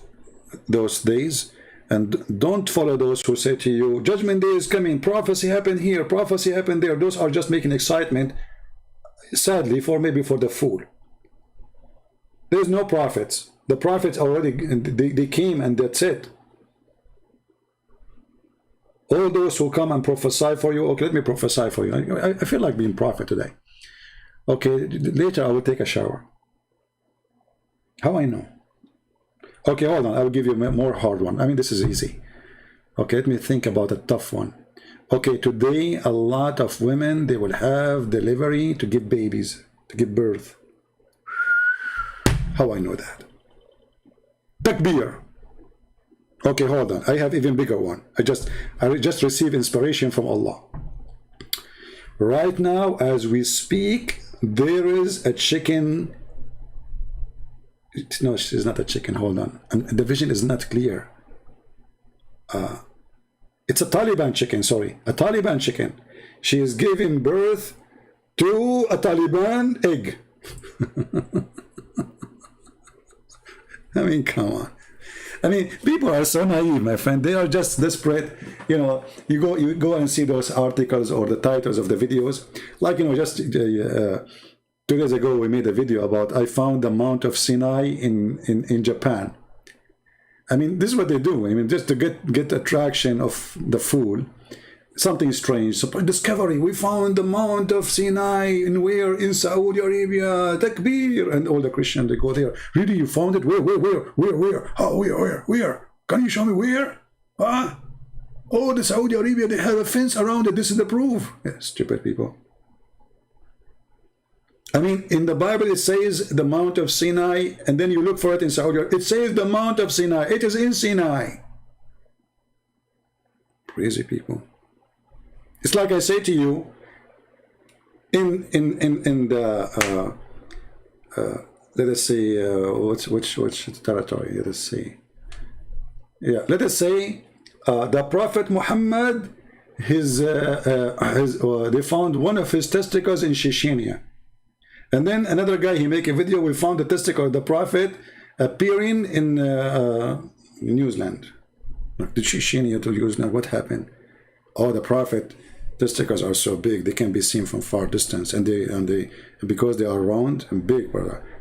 those days, and don't follow those who say to you, judgment day is coming, prophecy happened here, prophecy happened there. Those are just making excitement, sadly, maybe for the fool. There's no prophets. The prophets already, they came and that's it. All those who come and prophesy for you, okay, let me prophesy for you. I feel like being prophet today. Okay, later I will take a shower. How I know? Okay, hold on. I will give you a more hard one. I mean, this is easy. Okay, let me think about a tough one. Okay, today a lot of women, they will have delivery to give babies, to give birth. How I know that? Takbir. Okay, hold on. I have even bigger one. I just received inspiration from Allah. Right now, as we speak, there is a chicken. No, it's not a chicken. Hold on. And the vision is not clear. It's a Taliban chicken, sorry. A Taliban chicken. She is giving birth to a Taliban egg. I mean, come on. I mean, people are so naive, my friend. They are just desperate. You know, you go and see those articles or the titles of the videos. Like, you know, just 2 days ago, we made a video about I found the Mount of Sinai in Japan. I mean, this is what they do. I mean, just to get attraction of the fool, something strange. So, discovery, we found the Mount of Sinai in where? In Saudi Arabia, Takbir. And all the Christians, they go there. Really, you found it? Where? How, where? Can you show me where? Huh? Oh, the Saudi Arabia, they have a fence around it. This is the proof. Yeah, stupid people. I mean, in the Bible, it says the Mount of Sinai, and then you look for it in Saudi Arabia. It says the Mount of Sinai. It is in Sinai. Crazy people. It's like I say to you, in the let us say which territory? Let us see. Yeah, let us say the Prophet Muhammad, they found one of his testicles in Chechnya. And then another guy, he make a video, we found the testicle of the Prophet appearing in New Zealand. Like the Chechnya to New Zealand, what happened? Oh, the Prophet testicles are so big, they can be seen from far distance. And they because they are round and big,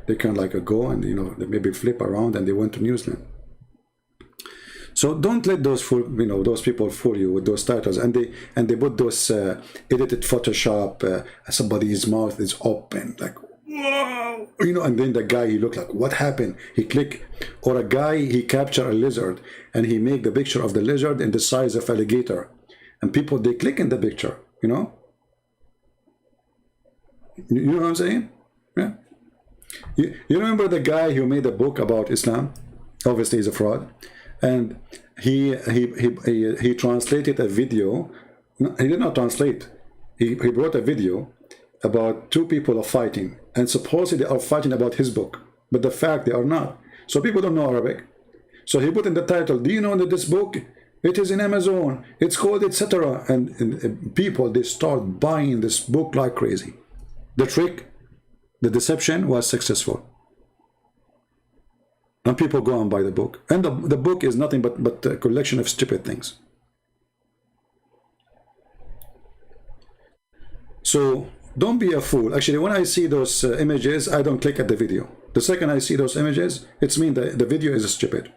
they can like go and, you know, they maybe flip around, and they went to New Zealand. So don't let those those people fool you with those titles, and they put those edited Photoshop. Somebody's mouth is open, like whoa, you know, and then the guy, he look like, what happened? He click, or a guy, he capture a lizard and he make the picture of the lizard in the size of alligator, and people, they click in the picture, you know. You know what I'm saying? Yeah. You remember the guy who made a book about Islam? Obviously, he's a fraud. And he translated a video. No, he did not translate. He brought a video about two people are fighting, and supposedly they are fighting about his book, but the fact they are not. So people don't know Arabic. So he put in the title, do you know that this book, it is in Amazon, it's called etc. And people, they start buying this book like crazy. The trick, the deception was successful. And people go and buy the book. And the book is nothing but a collection of stupid things. So don't be a fool. Actually, when I see those images, I don't click at the video. The second I see those images, it's mean that the video is stupid.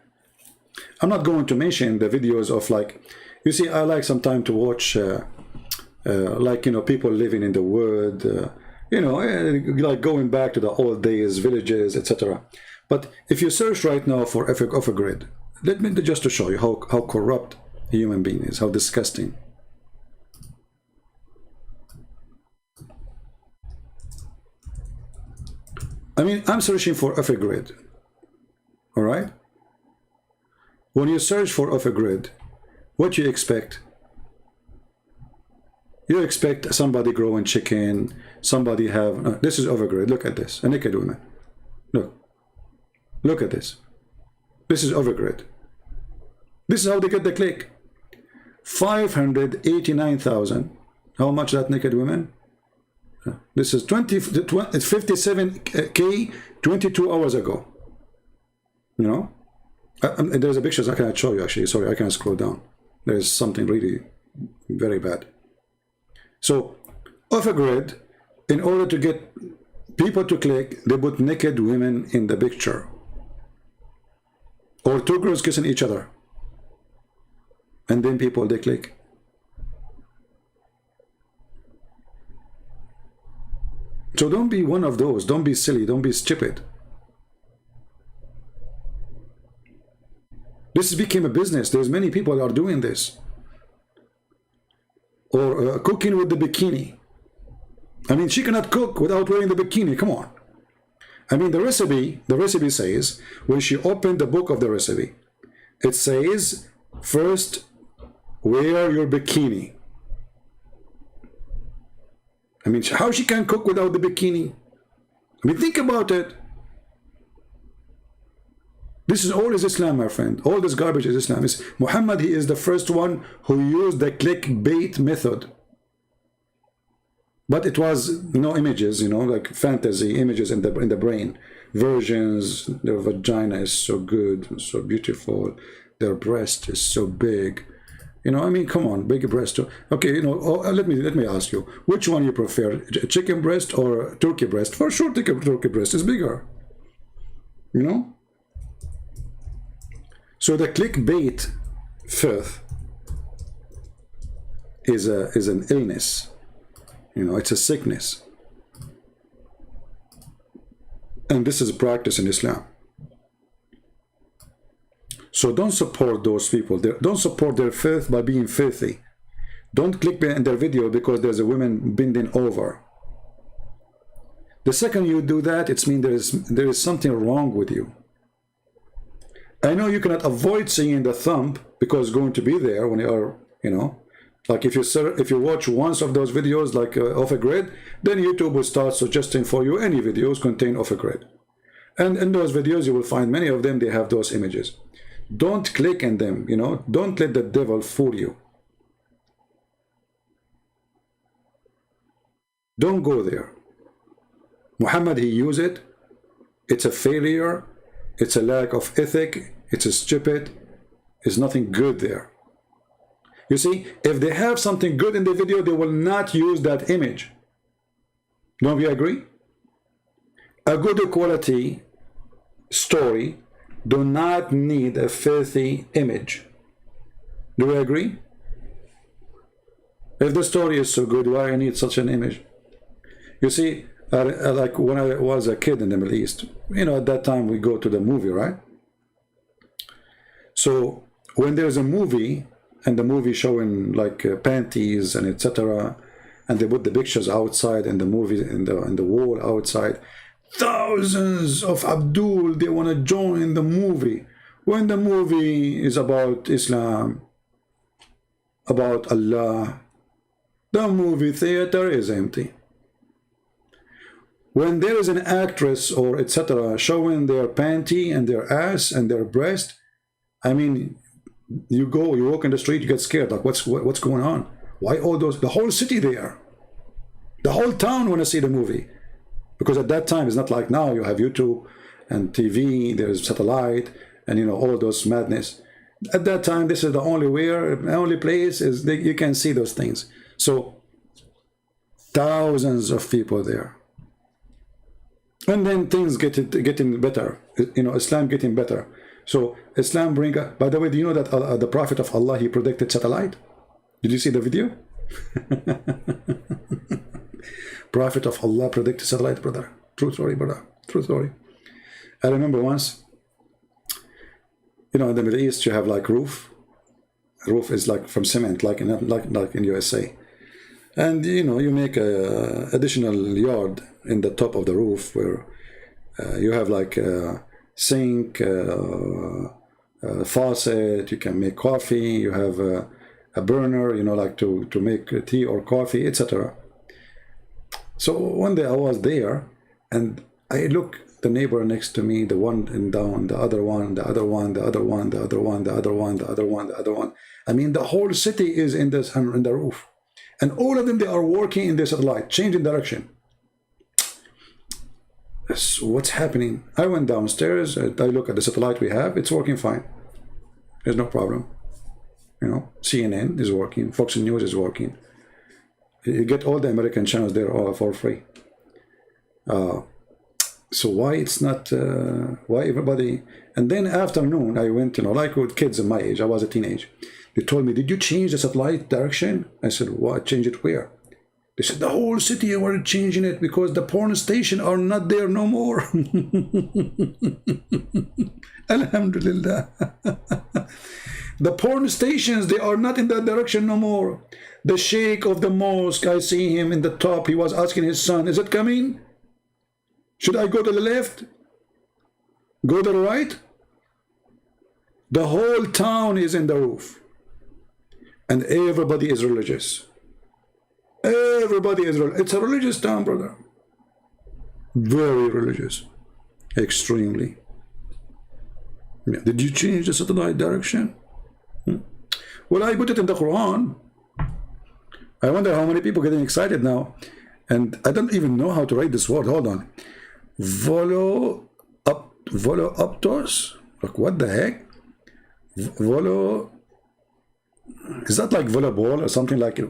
I'm not going to mention the videos of, like, you see, I like sometimes to watch like, you know, people living in the wood, you know, like going back to the old days, villages, etc. But if you search right now for effect of a grid, let me just to show you how corrupt a human being is, how disgusting. I mean, I'm searching for effect grid. All right. When you search for off a grid, what you expect? You expect somebody growing chicken, somebody have, this is over grid, look at this, a naked woman. Look at this. This is over grid. This is how they get the click. 589,000. How much that naked woman? This is 57K 22 hours ago. You know? There's a picture I cannot show you actually. Sorry, I can't scroll down. There's something really very bad. So, off a grid, in order to get people to click, they put naked women in the picture. Or two girls kissing each other. And then people, they click. So don't be one of those. Don't be silly. Don't be stupid. This became a business. There's many people that are doing this. Or cooking with the bikini. I mean, she cannot cook without wearing the bikini. Come on. I mean, the recipe says, when she opened the book of the recipe, it says, first, wear your bikini. I mean, how she can cook without the bikini? I mean, think about it. This is all is Islam, my friend. All this garbage is Islam. It's Muhammad, he is the first one who used the clickbait method. But it was, you know, images, you know, like fantasy images in the brain. Versions, their vagina is so good, so beautiful. Their breast is so big. You know, I mean, come on, big breast. Okay, you know, let me ask you, which one you prefer, chicken breast or turkey breast? For sure, turkey breast is bigger. You know. So the clickbait filth is an illness. You know, it's a sickness. And this is a practice in Islam. So don't support those people. Don't support their filth by being filthy. Don't click in their video because there's a woman bending over. The second you do that, it means there is something wrong with you. I know you cannot avoid seeing the thumb because it's going to be there when you are, you know, like if you watch once of those videos like off a grid, then YouTube will start suggesting for you any videos contain off a grid. And in those videos, you will find many of them, they have those images. Don't click in them, you know, don't let the devil fool you. Don't go there. Muhammad, he used it. It's a failure. It's a lack of ethic. It's a stupid. There's nothing good there. You see, if they have something good in the video, they will not use that image. Don't we agree? A good quality story do not need a filthy image. Do we agree? If the story is so good, why I need such an image? You see, like when I was a kid in the Middle East, you know, at that time we go to the movie, right? So when there's a movie and the movie showing like panties and etc., and they put the pictures outside and the movie in the wall outside, thousands of Abdul, they want to join the movie. When the movie is about Islam, about Allah, the movie theater is empty. When there is an actress or etc. showing their panty and their ass and their breast, I mean, you walk in the street, you get scared, like what's going on? Why all those, the whole city there, the whole town want to see the movie. Because at that time, it's not like now, you have YouTube and TV, there's satellite, and you know, all those madness. At that time, this is the only place is you can see those things. So, thousands of people there. And then things getting better. You know, Islam getting better. So, Islam by the way, do you know that the Prophet of Allah, he predicted satellite? Did you see the video? Prophet of Allah predicted satellite, brother. True story, brother. True story. I remember once, you know, in the Middle East, you have like roof. Roof is like from cement, like in USA. And, you know, you make a additional yard in the top of the roof where you have like a sink, faucet, you can make coffee, you have a burner, you know, like to make tea or coffee, etc. So one day I was there and I look the neighbor next to me, the one and down, the other one, the other one, the other one, the other one, the other one, the other one, the other one. I mean, the whole city is in this in the roof. And all of them, they are working in the satellite, changing direction. So what's happening? I went downstairs, I look at the satellite we have, it's working fine. There's no problem. You know, CNN is working, Fox News is working. You get all the American channels there all for free. So why it's not, why everybody, and then afternoon I went, you know, like with kids in my age, I was a teenager. They told me, did you change the satellite direction? I said, what, change it where? They said, the whole city were changing it because the porn stations are not there no more. Alhamdulillah. The porn stations, they are not in that direction no more. The sheikh of the mosque, I see him in the top, he was asking his son, is it coming? Should I go to the left? Go to the right? The whole town is in the roof. And everybody is religious. Everybody is religious. It's a religious town, brother. Very religious. Extremely. Yeah. Did you change the satellite direction? Well, I put it in the Quran. I wonder how many people are getting excited now. And I don't even know how to write this word. Hold on. Voloptos? Like, what the heck? Is that like volleyball or something like it?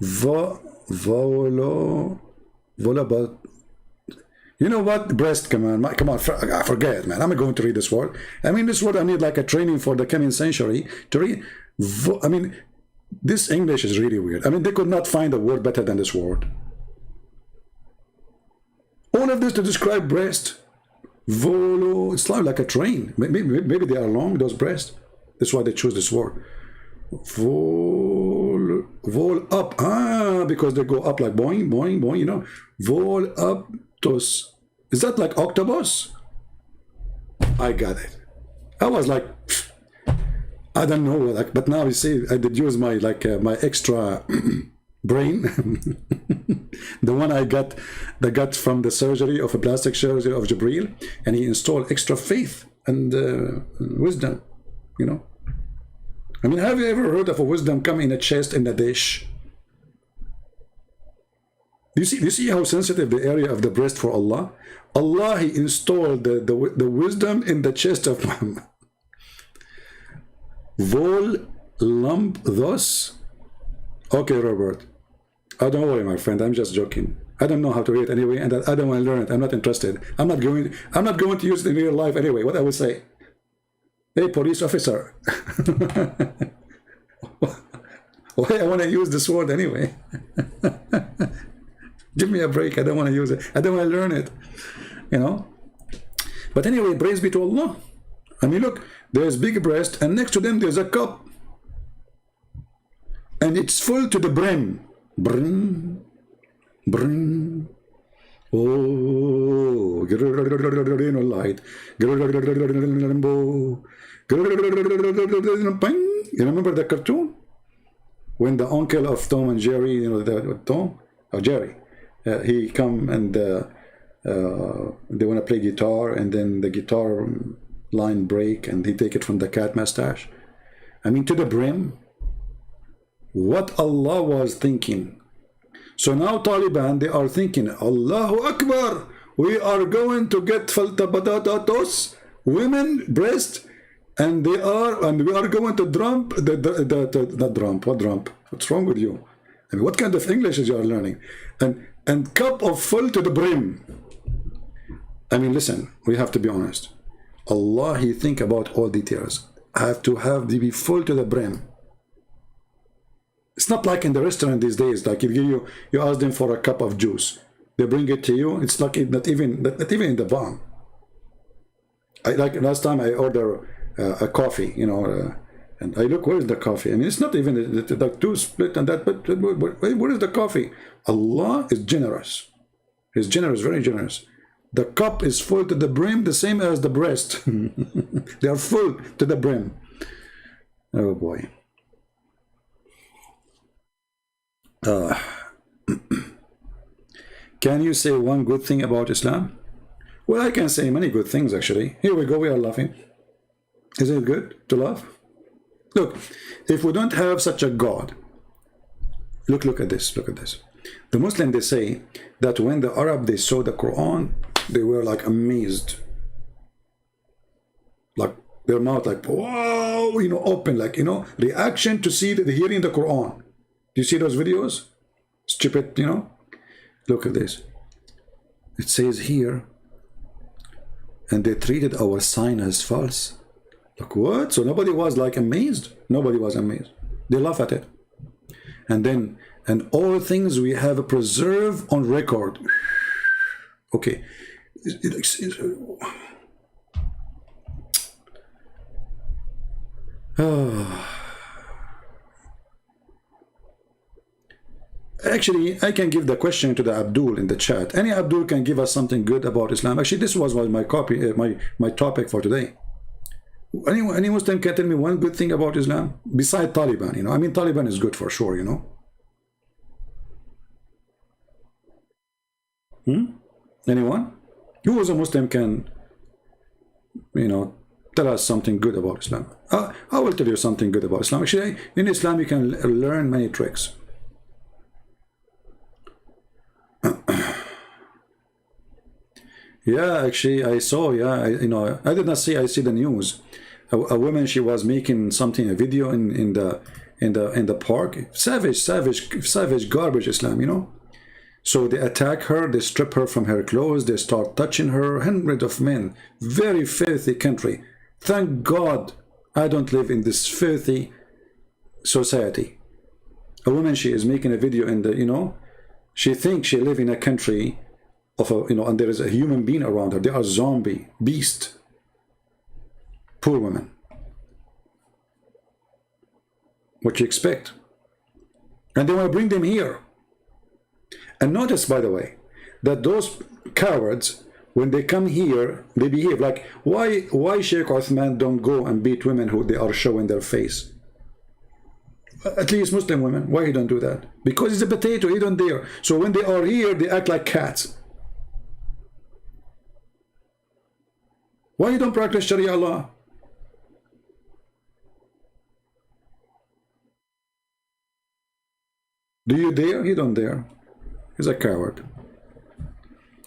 Volleyball. You know what? Breast, come on, I forget, man. I'm not going to read this word. I mean, this word I need like a training for the coming century to read. I mean, this English is really weird. I mean, they could not find a word better than this word. All of this to describe breast. Volo, it's like a train. Maybe they are long, those breasts. That's why they choose this word. Vol up. Because they go up like boing, boing, boing, you know. Vol up tos. Is that like octopus? I got it. I was like, I don't know, like, but now you see, I did use my my extra brain, the one I got from the surgery of a plastic surgery of Jibril, and he installed extra faith and wisdom, you know. I mean, have you ever heard of a wisdom come in a chest in a dish? Do you see how sensitive the area of the breast for Allah? Allah, he installed the wisdom in the chest of Muhammad. Vol lump thus. Okay, Robert. Oh, don't worry, my friend. I'm just joking. I don't know how to read it anyway, and I don't want to learn it. I'm not interested. I'm not going to use it in real life anyway. What I would say, hey, police officer. Why I want to use this word anyway? Give me a break. I don't want to use it. I don't want to learn it. You know. But anyway, praise be to Allah. I mean, look, there's big breast, and next to them there's a cup, and it's full to the brim. Brim, brim. Oh, light. You remember the cartoon when the uncle of Tom and Jerry, you know, Jerry, he come and they want to play guitar, and then the guitar line break, and he take it from the cat mustache. I mean, to the brim. What Allah was thinking. So now Taliban, they are thinking, Allahu Akbar, we are going to get faltabatatos, women breast, and we are going to dump not dump, what dump? What's wrong with you? I mean, what kind of English is you are learning? And cup of full to the brim. I mean, listen, we have to be honest. Allah, he think about all details. Have to be full to the brim. It's not like in the restaurant these days, like you ask them for a cup of juice, they bring it to you. It's like not even in the bottom. I like last time I order a coffee, you know, and I look, where is the coffee? I mean, it's not even the two split and that, but where is the coffee? Allah is generous. He's generous, very generous. The cup is full to the brim, the same as the breast. They are full to the brim. Oh boy. Can you say one good thing about Islam? Well, I can say many good things, actually. Here we go, we are laughing. Isn't it good to laugh? Look, if we don't have such a God, look at this, look at this. The Muslim, they say that when the Arab, they saw the Quran, they were like amazed. Like their mouth like, wow, you know, open, like, you know, reaction to see the hearing the Quran. Do you see those videos? Stupid, you know? Look at this. It says here, and they treated our sign as false. Like what? So nobody was like amazed? Nobody was amazed. They laugh at it. And then, and all things we have preserved on record. Okay. Actually, I can give the question to the Abdul in the chat. Any Abdul can give us something good about Islam. Actually, this was my copy, my topic for today. Any Muslim can tell me one good thing about Islam besides Taliban. You know, I mean, Taliban is good for sure. You know. Anyone? Who was a Muslim can, you know, tell us something good about Islam? I will tell you something good about Islam. Actually, in Islam you can learn many tricks. Yeah, actually, I saw. Yeah, you know, I did not see. I see the news. A woman, she was making something, a video in the park. Savage garbage Islam. You know. So they attack her. They strip her from her clothes. They start touching her. Hundreds of men. Very filthy country. Thank God I don't live in this filthy society. A woman, she is making a video in the, you know, she thinks she live in a country of a, you know, and there is a human being around her. They are zombie, beast. Poor woman. What you expect? And they want to bring them here. And notice, by the way, that those cowards, when they come here, they behave like, why Sheikh Uthman don't go and beat women who they are showing their face? At least Muslim women, why he don't do that? Because he's a potato, he don't dare. So when they are here, they act like cats. Why you don't practice Sharia law? Do you dare? He don't dare. He's a coward.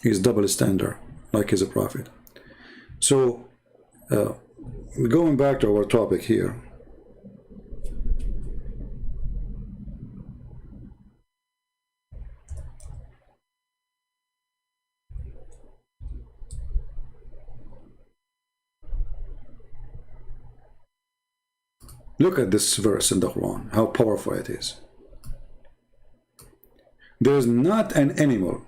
He's double standard, like he's a prophet. So, going back to our topic here. Look at this verse in the Quran, how powerful it is. There's not an animal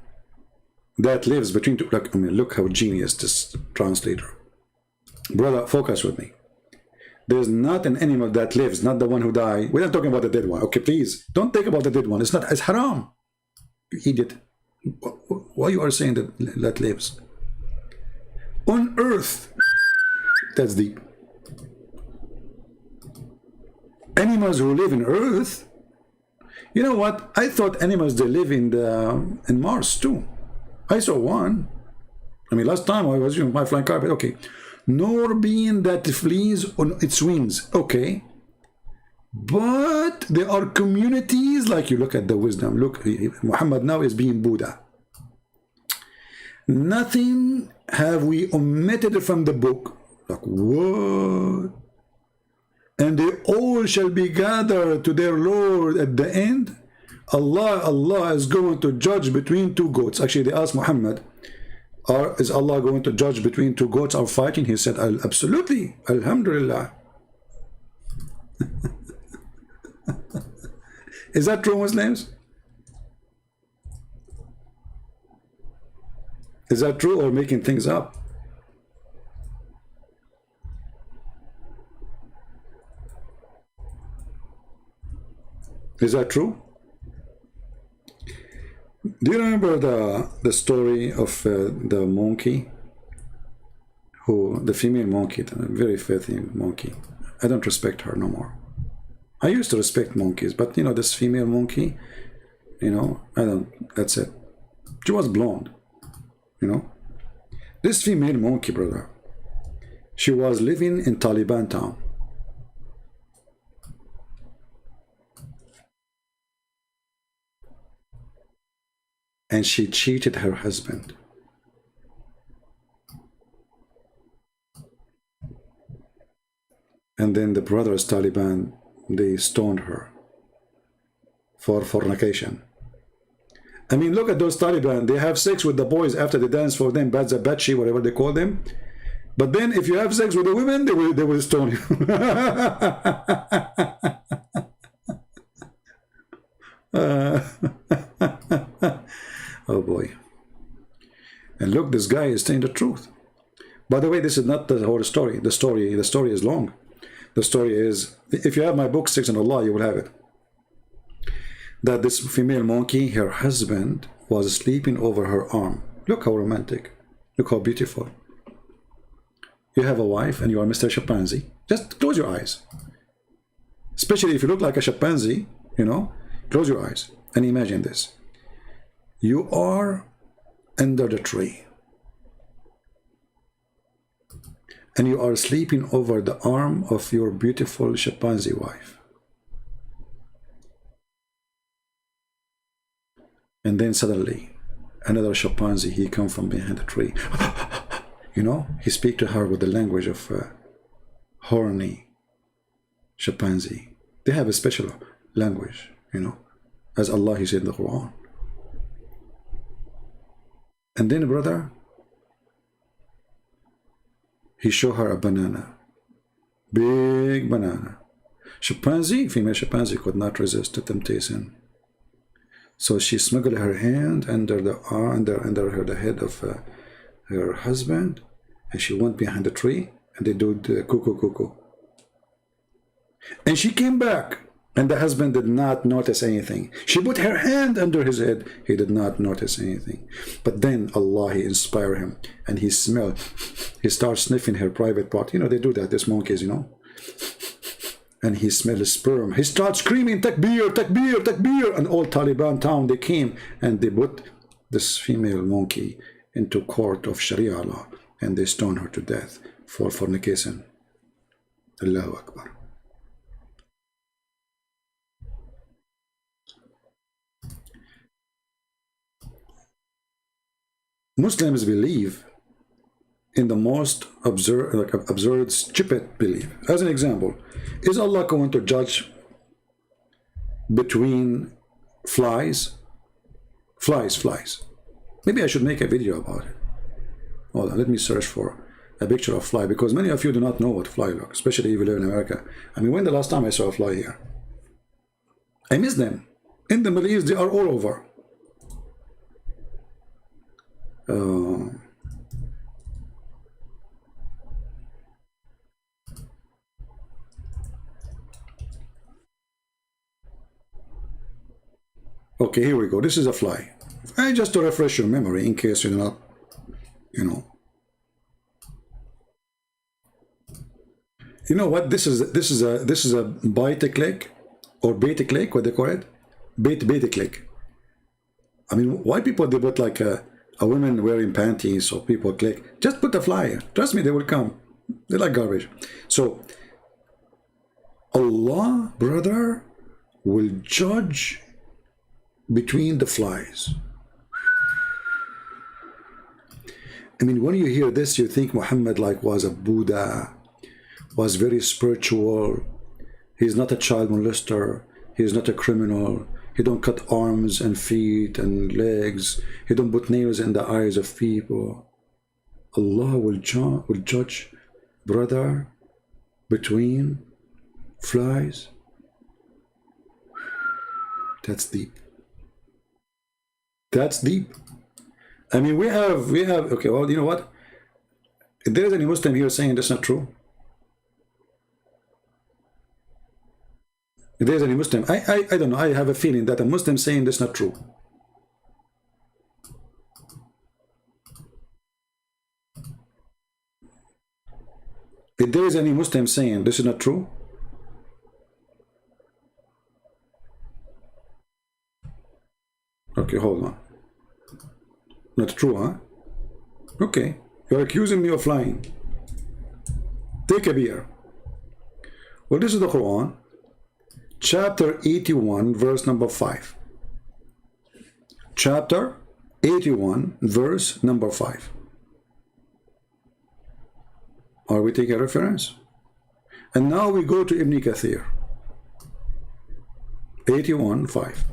that lives between two. Look, I mean, look how genius this translator. Brother, focus with me. There's not an animal that lives, not the one who died. We're not talking about the dead one. Okay, please don't think about the dead one. It's not. It's haram. You idiot. Why you are saying that lives on earth? That's deep. Animals who live in earth. You know what? I thought animals, they live in Mars too. I saw one. I mean, last time I was using my flying carpet. Okay. Nor being that flees on its wings. Okay. But there are communities, like you look at the wisdom. Look, Muhammad now is being Buddha. Nothing have we omitted from the book. Like, what? And they all shall be gathered to their Lord at the end. Allah is going to judge between two goats. Actually, they asked Muhammad, is Allah going to judge between two goats are fighting? He said, absolutely, alhamdulillah. Is that true, Muslims? Is that true or making things up? Is that true? Do you remember the story of the monkey, who the female monkey, the very filthy monkey? I don't respect her no more. I used to respect monkeys, but you know, this female monkey, you know, I don't. That's it. She was blonde, you know. This female monkey, brother, she was living in Taliban town. And she cheated her husband. And then the brothers Taliban, they stoned her for fornication. I mean, look at those Taliban. They have sex with the boys after they dance for them, Bachi, whatever they call them. But then if you have sex with the women, they will stone you. Oh boy. And look, this guy is saying the truth. By the way, this is not the whole story. The story is long. The story is, if you have my book, Six and Allah, you will have it. That this female monkey, her husband, was sleeping over her arm. Look how romantic. Look how beautiful. You have a wife and you are Mr. Chimpanzee. Just close your eyes. Especially if you look like a chimpanzee, you know, close your eyes and imagine this. You are under the tree. And you are sleeping over the arm of your beautiful chimpanzee wife. And then suddenly, another chimpanzee, he comes from behind the tree. You know, he speaks to her with the language of horny chimpanzee. They have a special language, you know, as Allah, he said in the Quran. And then, brother, he showed her a banana. Big banana. Chimpanzee, female chimpanzee, could not resist the temptation. So she smuggled her hand under the the head of her husband, and she went behind the tree, and they do the cuckoo cuckoo. And she came back, and the husband did not notice anything. She put her hand under his head. He did not notice anything. But then Allah, he inspired him, and he smelled. He starts sniffing her private part. You know, they do that, these monkeys, you know. And he smelled sperm. He starts screaming, Takbir, Takbir, Takbir. And all Taliban town, they came, and they put this female monkey into court of Sharia law, and they stoned her to death for fornication. Allahu Akbar. Muslims believe in the most absurd, stupid belief. As an example, is Allah going to judge between flies? Flies. Maybe I should make a video about it. Hold on, let me search for a picture of fly, because many of you do not know what fly look, especially if you live in America. I mean, when the last time I saw a fly here? I miss them. In the Middle East, they are all over. Okay, here we go. This is a fly. Just to refresh your memory in case you're not, you know. You know what? This is a beta click or beta click. What they call it? Beta click. I mean, why people they put like a woman wearing panties or people click? Just put a fly. Trust me, they will come. They're like garbage. So Allah, brother, will judge between the flies. I mean, when you hear this, you think Muhammad like was a Buddha, was very spiritual. He's not a child molester. He's not a criminal. He don't cut arms and feet and legs. He don't put nails in the eyes of people. Allah will judge, brother, between flies. That's deep. That's deep. I mean, we have, okay, well, you know what? If there is any Muslim here saying that's not true, If there's any Muslim, I don't know, I have a feeling that a Muslim saying this is not true. If there is any Muslim saying this is not true, okay, hold on. Not true, huh? Okay, you're accusing me of lying. Take a beer. Well, this is the Quran, chapter 81, verse number 5. Chapter 81, verse number 5. Are we taking a reference? And now we go to Ibn Kathir. 81, 5.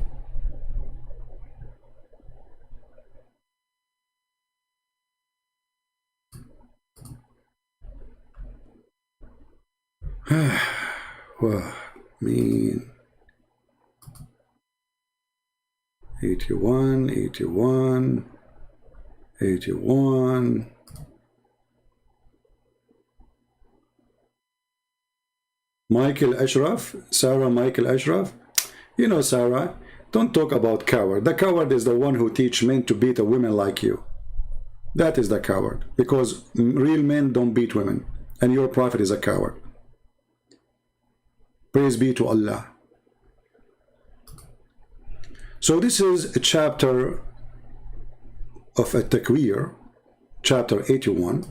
Well, mean 81, 81, 81. Michael Ashraf, Sarah Michael Ashraf. You know, Sarah, don't talk about coward. The coward is the one who teach men to beat a woman like you. That is the coward, because real men don't beat women, and your prophet is a coward. Praise be to Allah. So this is a chapter of At-Takwir, chapter 81,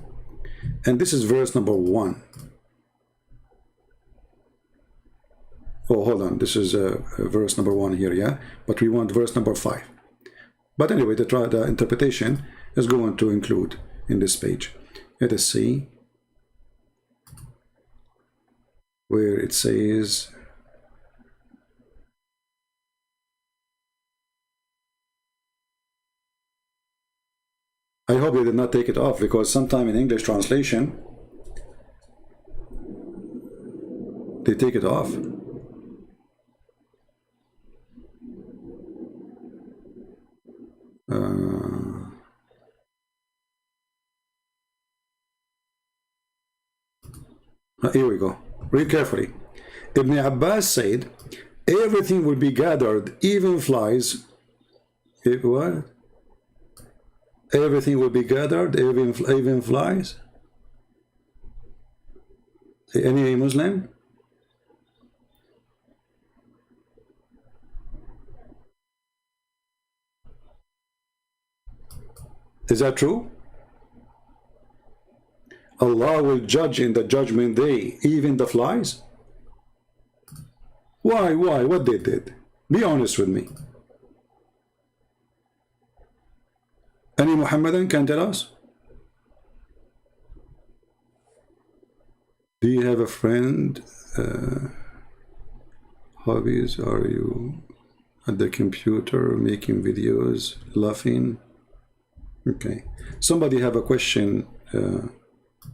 and this is verse number 1. Oh, hold on, this is verse number 1 here, yeah? But we want verse number 5. But anyway, the interpretation is going to include in this page. Let us see where it says, I hope they did not take it off, because sometime in English translation they take it off. Here we go. Read carefully. Ibn Abbas said, everything will be gathered, even flies. What? Everything will be gathered, even flies? Any Muslim? Is that true? Allah will judge in the judgment day, even the flies? Why? What they did? Be honest with me. Any Muhammadan can tell us? Do you have a friend? Hobbies? Are you at the computer making videos, laughing? Okay. Somebody have a question,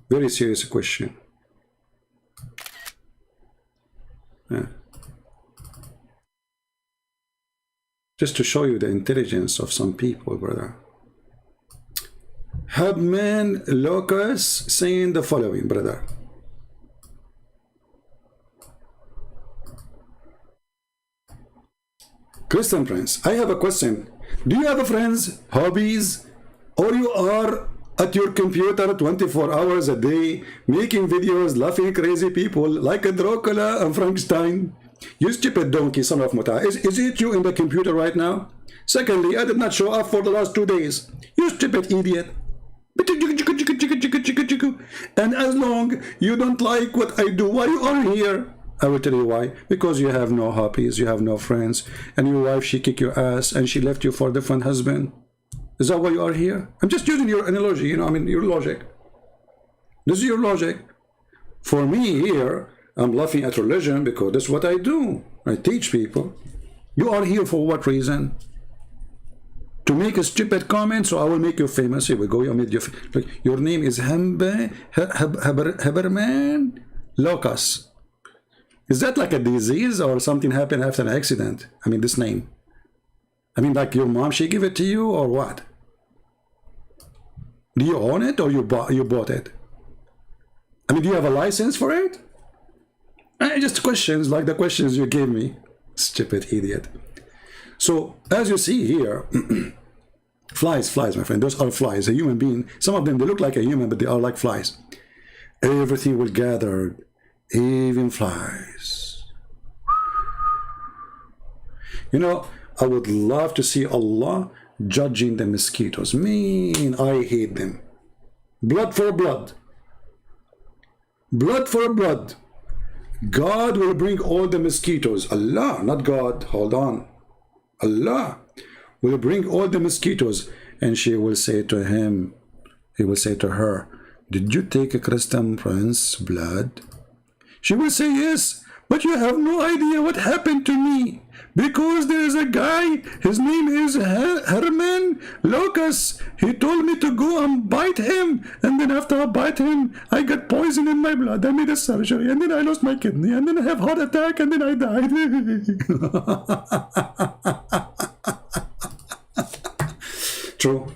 very serious question. Just to show you the intelligence of some people, brother. Perlman Locus saying the following, brother. Christian Prince, I have a question. Do you have friends, hobbies, or you are at your computer 24 hours a day making videos, laughing crazy people like a Dracula and Frankenstein? You stupid donkey, son of Muta. Is it you in the computer right now? Secondly, I did not show up for the last 2 days. You stupid idiot. And as long you don't like what I do, why you are here? I will tell you why. Because you have no hobbies, you have no friends, and your wife, she kicked your ass and she left you for a different husband. Is that why you are here? I'm just using your analogy, you know, I mean, your logic. This is your logic. For me here, I'm laughing at religion because that's what I do. I teach people. You are here for what reason? To make a stupid comment, so I will make you famous. Here we go. I made you. Look, your name is Perlman Locus. Is that like a disease or something happened after an accident? I mean, this name. I mean, like your mom, she gave it to you or what? Do you own it or you bought it? I mean, do you have a license for it? Just questions like the questions you gave me. Stupid idiot. So, as you see here, flies, my friend, those are flies, a human being. Some of them, they look like a human, but they are like flies. Everything will gather, even flies. You know, I would love to see Allah judging the mosquitoes. Man, I hate them. Blood for blood. Blood for blood. God will bring all the mosquitoes. Allah, not God. Hold on. Allah will bring all the mosquitoes, and she will say to him, he will say to her, did you take a Christian prince's blood? She will say, yes, but you have no idea what happened to me. Because there is a guy, his name is Herman Lucas. He told me to go and bite him. And then after I bite him, I got poison in my blood. I made a surgery. And then I lost my kidney. And then I have heart attack. And then I died. True.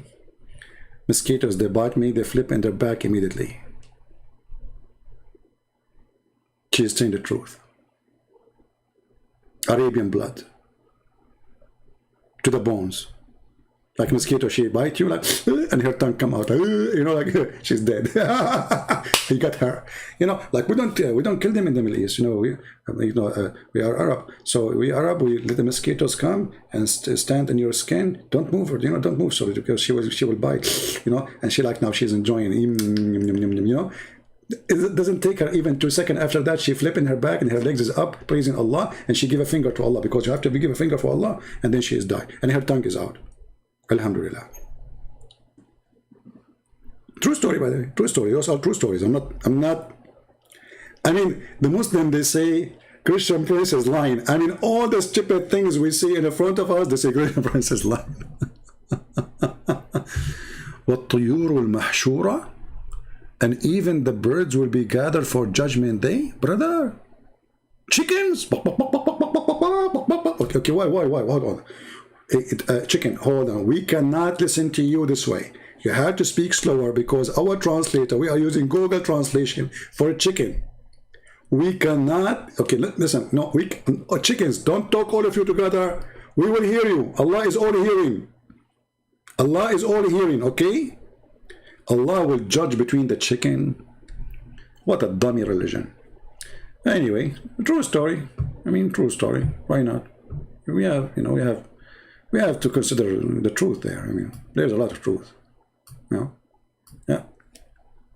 Mosquitoes, they bite me, they flip in their back immediately. She is saying the truth. Arabian blood. To the bones. Like mosquito, she bite you like, and her tongue come out, you know, like she's dead. He got her, you know. Like we don't kill them in the Middle East, you know. We are Arab, so we Arab. We let the mosquitoes come and stand in your skin. Don't move her, you know. Don't move, sorry, because she will bite, you know. And she like now she's enjoying, you know. It doesn't take her even 2 seconds after that. She flipping her back and her legs is up, praising Allah, and she give a finger to Allah, because you have to give a finger for Allah, and then she is died, and her tongue is out. Alhamdulillah. True story, by the way. True story. Those are true stories. I'm not. I mean, the Muslim, they say Christian prince is lying. I mean, all the stupid things we see in the front of us, they say Christian prince is lying. وَالطُّيُورُ الْمَحْشُورَةِ, and even the birds will be gathered for judgment day, brother. Chickens. Okay, why? Hold on. Chicken, hold on. We cannot listen to you this way. You have to speak slower, because our translator, we are using Google Translation for chicken. We cannot. Okay, listen. No, chickens, don't talk all of you together. We will hear you. Allah is all hearing. Allah is all hearing, okay? Allah will judge between the chicken. What a dummy religion. Anyway, true story. I mean, true story. Why not? We have, you know, we have to consider the truth there. I mean, there's a lot of truth. You know? Yeah.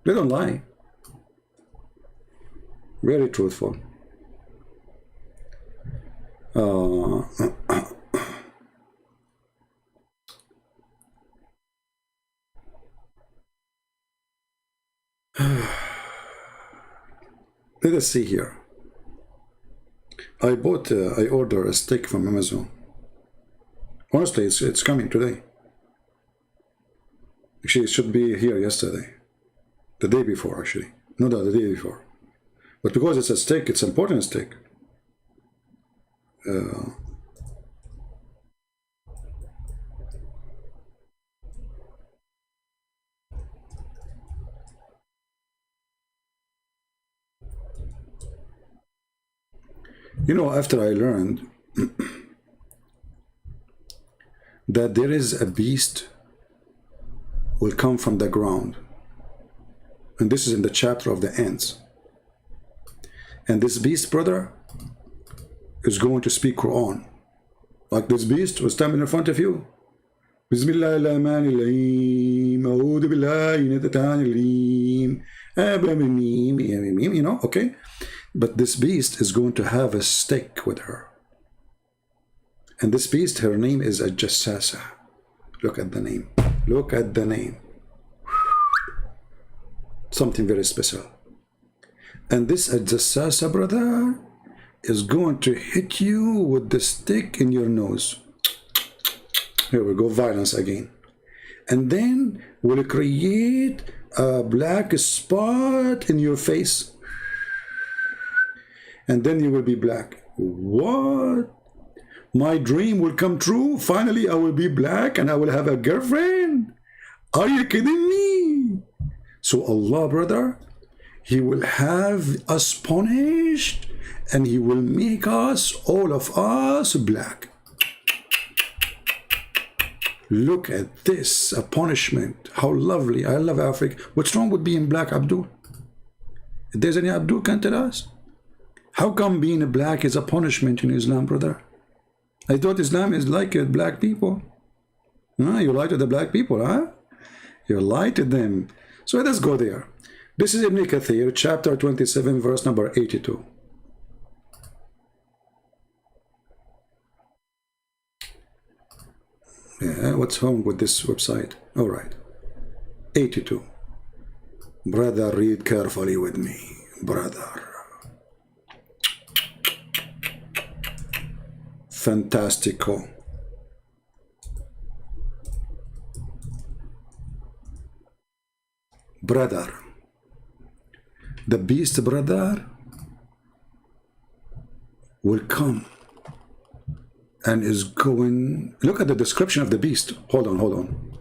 They don't lie. Very truthful. Let us see here. I ordered a steak from Amazon. Honestly, it's coming today. Actually, it should be here yesterday. The day before, actually. No, the day before. But because it's a steak, it's an important steak. You know, after I learned that there is a beast will come from the ground, and this is in the chapter of the ants, and this beast, brother, is going to speak Quran. Like this beast was standing in front of you. You know, okay? But this beast is going to have a stick with her. And this beast, her name is a Jassasa. Look at the name. Look at the name. Something very special. And this Jassasa, brother, is going to hit you with the stick in your nose. Here we go, violence again. And then will create a black spot in your face. And then you will be black. What? My dream will come true? Finally, I will be black and I will have a girlfriend? Are you kidding me? So Allah, brother, He will have us punished, and he will make us, all of us, black. Look at this, a punishment. How lovely. I love Africa. What's wrong with being black, Abdul? If there's any Abdul, can tell us. How come being a black is a punishment in Islam, brother? I thought Islam is like black people. You lie to the black people, huh? You lie to them. So let's go there. This is Ibn Kathir, chapter 27, verse number 82. Yeah, what's wrong with this website? All right. 82. Brother, read carefully with me, brother. Fantastico. Brother. The beast, brother, will come and is going. Look at the description of the beast. Hold on.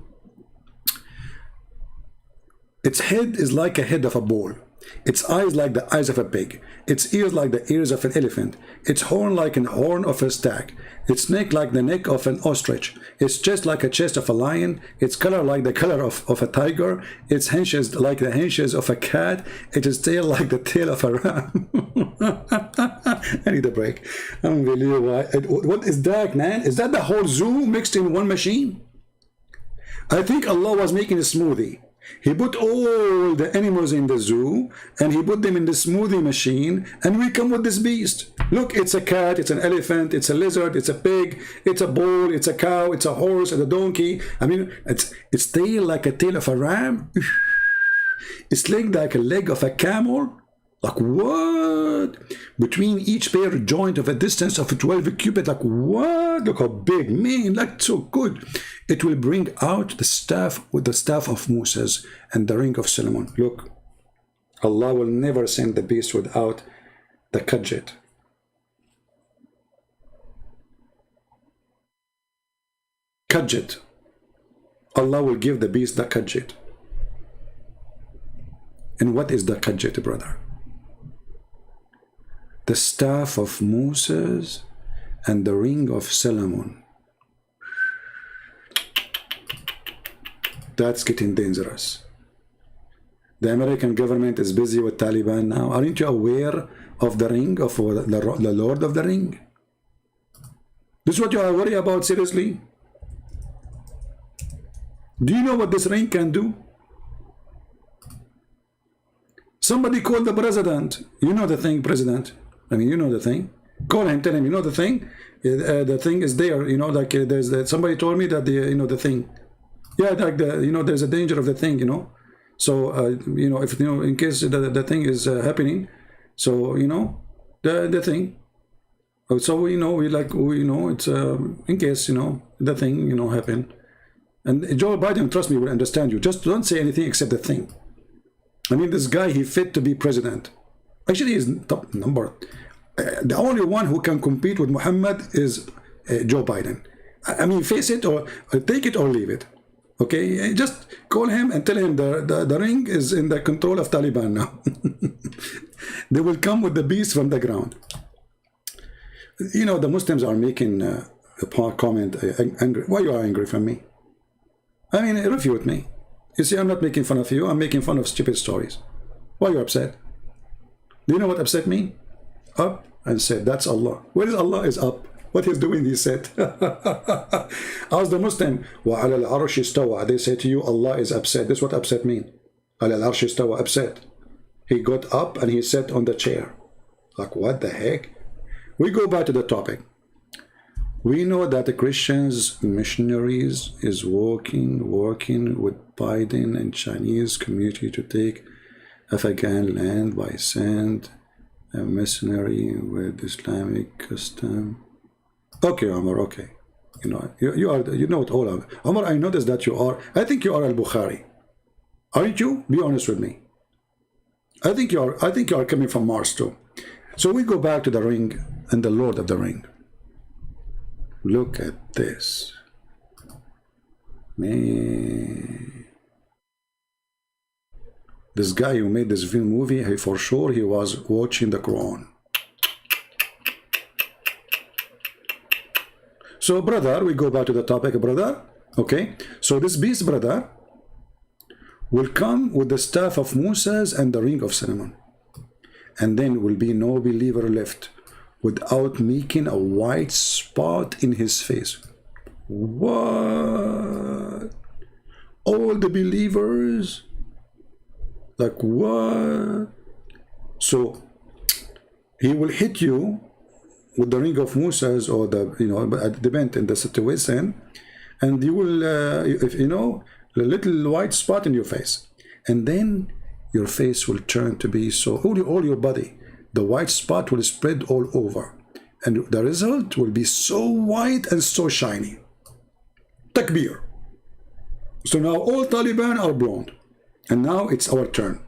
Its head is like a head of a bull. Its eyes like the eyes of a pig. Its ears like the ears of an elephant. Its horn like an horn of a stag. Its neck like the neck of an ostrich. Its chest like a chest of a lion. Its color like the color of a tiger. Its haunches like the haunches of a cat. Its tail like the tail of a ram. I need a break. Unbelievable. What is that, man? Is that the whole zoo mixed in one machine? I think Allah was making a smoothie. He put all the animals in the zoo and he put them in the smoothie machine, and we come with this beast. Look, it's a cat, it's an elephant, it's a lizard, it's a pig, it's a bull, it's a cow, it's a horse, it's a donkey. I mean, its tail like a tail of a ram. Its leg like a leg of a camel. Like what? Between each pair joint of a distance of 12 cubits. Like what? Look how big, man. Like so good. It will bring out the staff with the staff of Moses and the ring of Solomon. Look, Allah will never send the beast without the kajit. Kajit. Allah will give the beast the kajit. And what is the kajit, brother? The staff of Moses and the ring of Solomon. That's getting dangerous. The American government is busy with Taliban now. Aren't you aware of the ring of the Lord of the Ring? This is what you are worried about, seriously? Do you know what this ring can do? Somebody called the president. You know the thing, president. I mean, you know the thing. Call him, tell him, you know the thing. The thing is there. You know, like there's somebody told me that the thing. Yeah, like there's a danger of the thing. So if in case the thing is happening, so the thing. So we it's in case the thing happen. And Joe Biden, trust me, will understand you. Just don't say anything except the thing. I mean, this guy, he fit to be president. Actually, he's top number. The only one who can compete with Muhammad is Joe Biden. I mean, face it or take it or leave it. Okay, just call him and tell him the ring is in the control of Taliban now. They will come with the beast from the ground. The Muslims are making a comment, angry. Why you are angry from me? I mean, refute me. You see, I'm not making fun of you. I'm making fun of stupid stories. Why are you upset? Do you know what upset me? Up and said, that's Allah. Where is Allah? Is up. What he's doing, he said. Ask the Muslim, وَعَلَى الْعَرْشِ اسْتَوَى. They say to you, Allah is upset. This is what upset means. عَلَى الْعَرْشِ اسْتَوَى, upset. He got up and he sat on the chair. Like, what the heck? We go back to the topic. We know that the Christians, missionaries, is working with Biden and Chinese community to take Afghan land by sand, a missionary with Islamic custom. Okay, Omar, okay. You know it all. Omar, I noticed that you are, I think you are al-Bukhari. Aren't you? Be honest with me. I think you are coming from Mars too. So we go back to the ring and the Lord of the Ring. Look at this. Man. This guy who made this film movie, he, for sure he was watching the Quran. So brother, we go back to the topic, brother. Okay, so this beast, brother, will come with the staff of Moses and the ring of Solomon, and then will be no believer left without making a white spot in his face. What? All the believers? Like what? So he will hit you with the ring of Moses, or the, you know, it depends in the situation, and you will, if you know, a little white spot in your face, and then your face will turn to be so, all your body, the white spot will spread all over, and the result will be so white and so shiny. Takbir. So now all Taliban are blonde, and now it's our turn,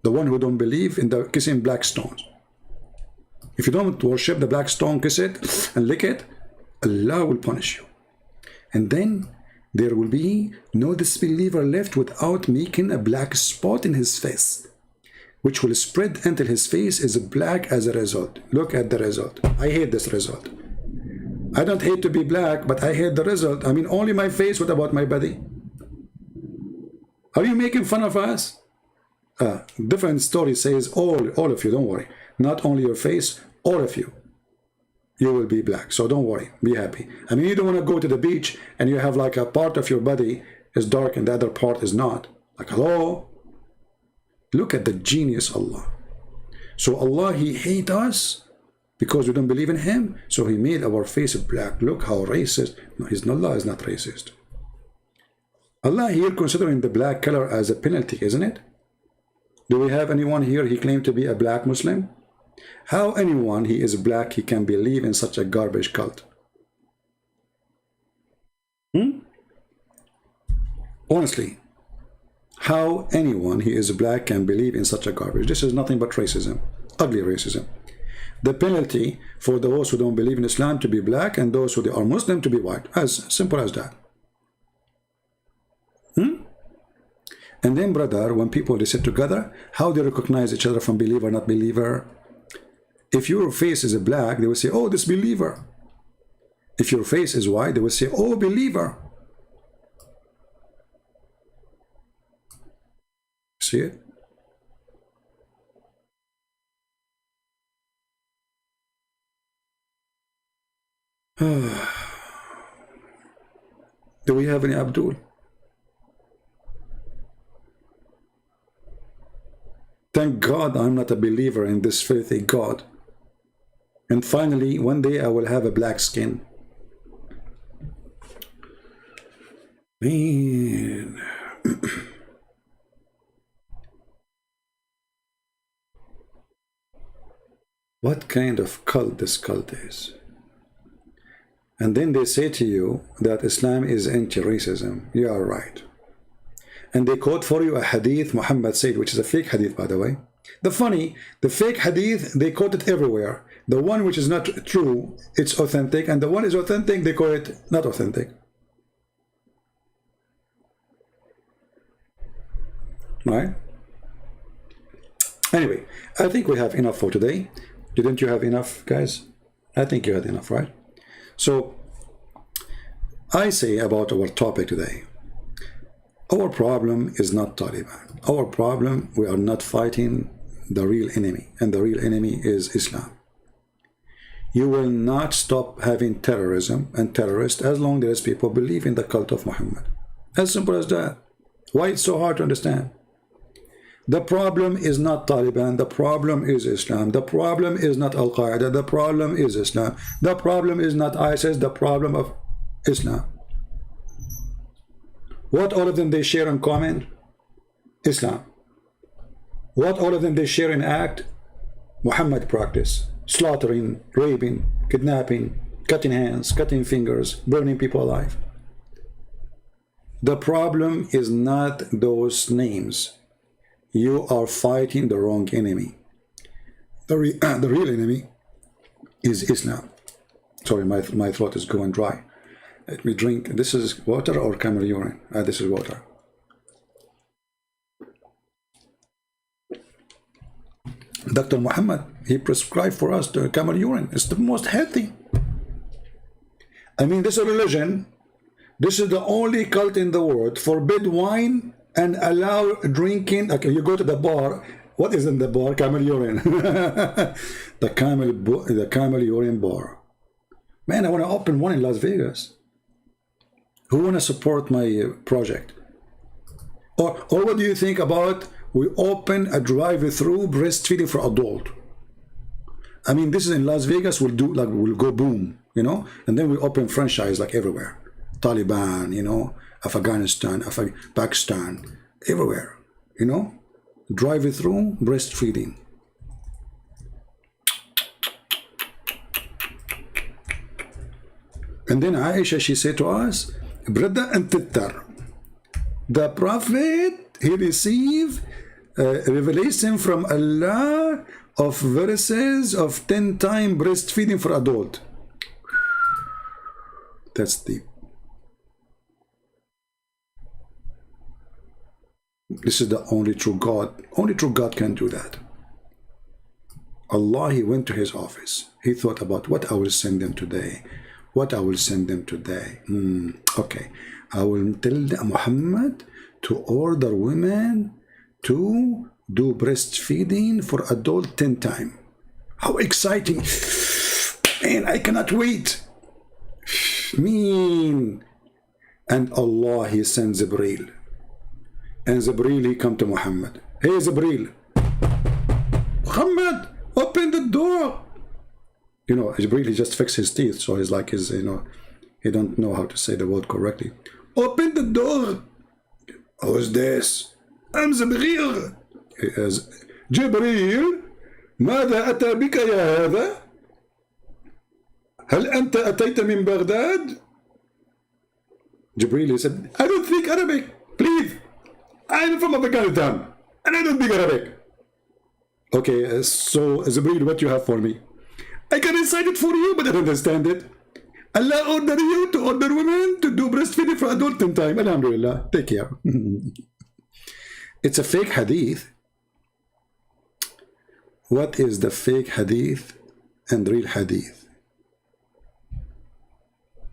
the one who don't believe in the kissing black stones. If you don't worship the black stone, kiss it and lick it, Allah will punish you. And then there will be no disbeliever left without making a black spot in his face, which will spread until his face is black as a result. Look at the result. I hate this result. I don't hate to be black, but I hate the result. I mean, only my face. What about my body? Are you making fun of us? Different story says all of you, don't worry. Not only your face, all of you. You will be black, so don't worry, be happy. I mean, you don't want to go to the beach and you have like a part of your body is dark and the other part is not. Like, hello? Look at the genius Allah. So Allah, he hates us because we don't believe in him, so he made our face black. Look how racist. No, Allah is not racist. Allah here considering the black color as a penalty, isn't it? Do we have anyone here he claimed to be a black Muslim? How anyone he is black he can believe in such a garbage cult? Honestly, how anyone he is black can believe in such a garbage? This is nothing but racism, ugly racism. The penalty for those who don't believe in Islam to be black and those who are Muslim to be white. As simple as that. And then, brother, when people they sit together, how they recognize each other from believer, not believer? If your face is black, they will say, oh, this believer. If your face is white, they will say, oh, believer. See it? Do we have any Abdul? Thank God I'm not a believer in this filthy God. And finally, one day I will have a black skin. Man. What kind of cult this cult is? And then they say to you that Islam is anti-racism. You are right. And they quote for you a hadith Muhammad said, which is a fake hadith, by the way. The fake hadith, they quote it everywhere. The one which is not true, it's authentic. And the one is authentic, they call it not authentic. Right? Anyway, I think we have enough for today. Didn't you have enough, guys? I think you had enough, right? So, I say about our topic today. Our problem is not Taliban. Our problem, we are not fighting the real enemy, and the real enemy is Islam. You will not stop having terrorism and terrorists as long as people believe in the cult of Muhammad. As simple as that. Why it's so hard to understand? The problem is not Taliban. The problem is Islam. The problem is not Al-Qaeda. The problem is Islam. The problem is not ISIS. The problem of Islam. What all of them they share in common? Islam. What all of them they share in act? Muhammad practice. Slaughtering, raping, kidnapping, cutting hands, cutting fingers, burning people alive. The problem is not those names. You are fighting the wrong enemy. The real enemy is Islam. Sorry, my throat is going dry. Let me drink. This is water or camel urine? This is water. Dr. Muhammad, he prescribed for us the camel urine. It's the most healthy. I mean, this is a religion. This is the only cult in the world. Forbid wine and allow drinking. Okay, you go to the bar. What is in the bar? Camel urine. the camel urine bar. Man, I want to open one in Las Vegas. Who want to support my project? Or what do you think about we open a drive-through breastfeeding for adult? I mean, this is in Las Vegas. We'll go boom, you know, and then we open franchise like everywhere. Taliban, you know, Afghanistan, Pakistan, everywhere, you know, drive-through breastfeeding. And then Aisha, she said to us, Brother and Tittar, the Prophet, he received revelation from Allah of verses of 10 times breastfeeding for adult. That's deep. This is the only true God. Only true God can do that. Allah, he went to his office. He thought about what I will send them today. What I will send them today. Okay. I will tell Muhammad to order women to do breastfeeding for adult 10 times. How exciting. Man, I cannot wait. Mean. And Allah, he sends Jibreel. And Jibreel, he come to Muhammad. Hey, Jibreel. Muhammad, open the door. You know, Jibreel, he just fixed his teeth. So he's like, you know, he don't know how to say the word correctly. Open the door. Who's this? I'm Jibreel. جبريل ماذا أتى بك يا هذا؟ هل أنت أتيت من بغداد؟ Jibreel, he said, I don't speak Arabic, please. I'm from Afghanistan and I don't speak Arabic. Okay, so Jibreel, what you have for me? I can recite it for you, but I don't understand it. Allah ordered you to order women to do breastfeeding for adult in time. Alhamdulillah, take care. It's a fake hadith. What is the fake hadith and real hadith?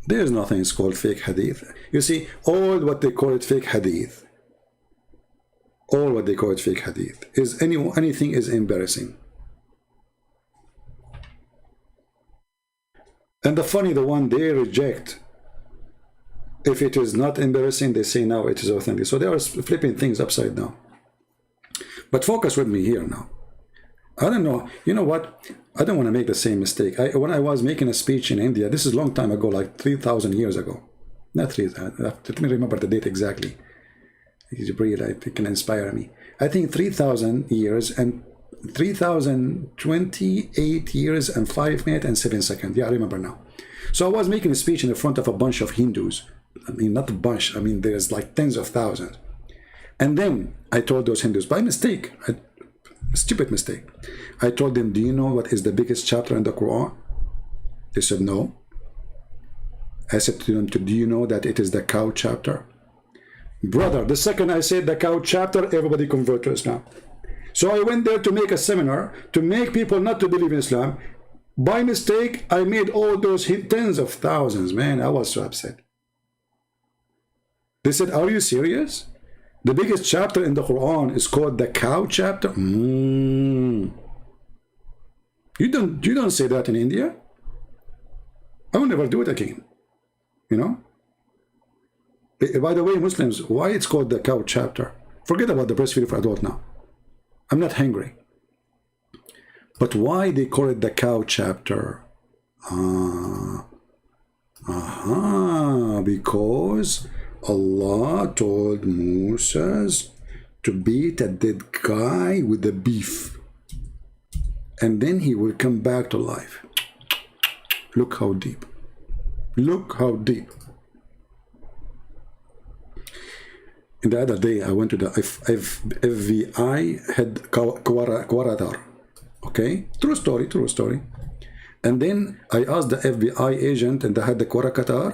There's nothing called fake hadith. You see, all what they call it fake hadith, all what they call it fake hadith, is anything is embarrassing. And the funny, the one they reject, if it is not embarrassing, they say now it is authentic. So they are flipping things upside down. But focus with me here now. I don't know. You know what? I don't want to make the same mistake. When I was making a speech in India, this is a long time ago, like 3,000 years ago. Not 3,000. Let me remember the date exactly. It can inspire me. I think 3,000 years and 3,028 years and 5 minutes and 7 seconds. Yeah, I remember now. So I was making a speech in front of a bunch of Hindus. I mean, not a bunch. I mean, there's like tens of thousands. And then I told those Hindus, by mistake, a stupid mistake, I told them, do you know what is the biggest chapter in the Quran? They said, no. I said to them, do you know that it is the cow chapter? Brother, the second I said the cow chapter, everybody converted to Islam. So I went there to make a seminar to make people not to believe in Islam. By mistake, I made all those tens of thousands. Man, I was so upset. They said, are you serious? The biggest chapter in the Quran is called the cow chapter? You don't say that in India? I will never do it again. You know? By the way, Muslims, why it's called the cow chapter? Forget about the breastfeeding for adult now. I'm not hungry. But why they call it the cow chapter? Because Allah told Moses to beat a dead guy with the beef. And then he will come back to life. Look how deep. Look how deep. And the other day, I went to the FBI headquarters. Okay? True story, true story. And then I asked the FBI agent and the headquarters,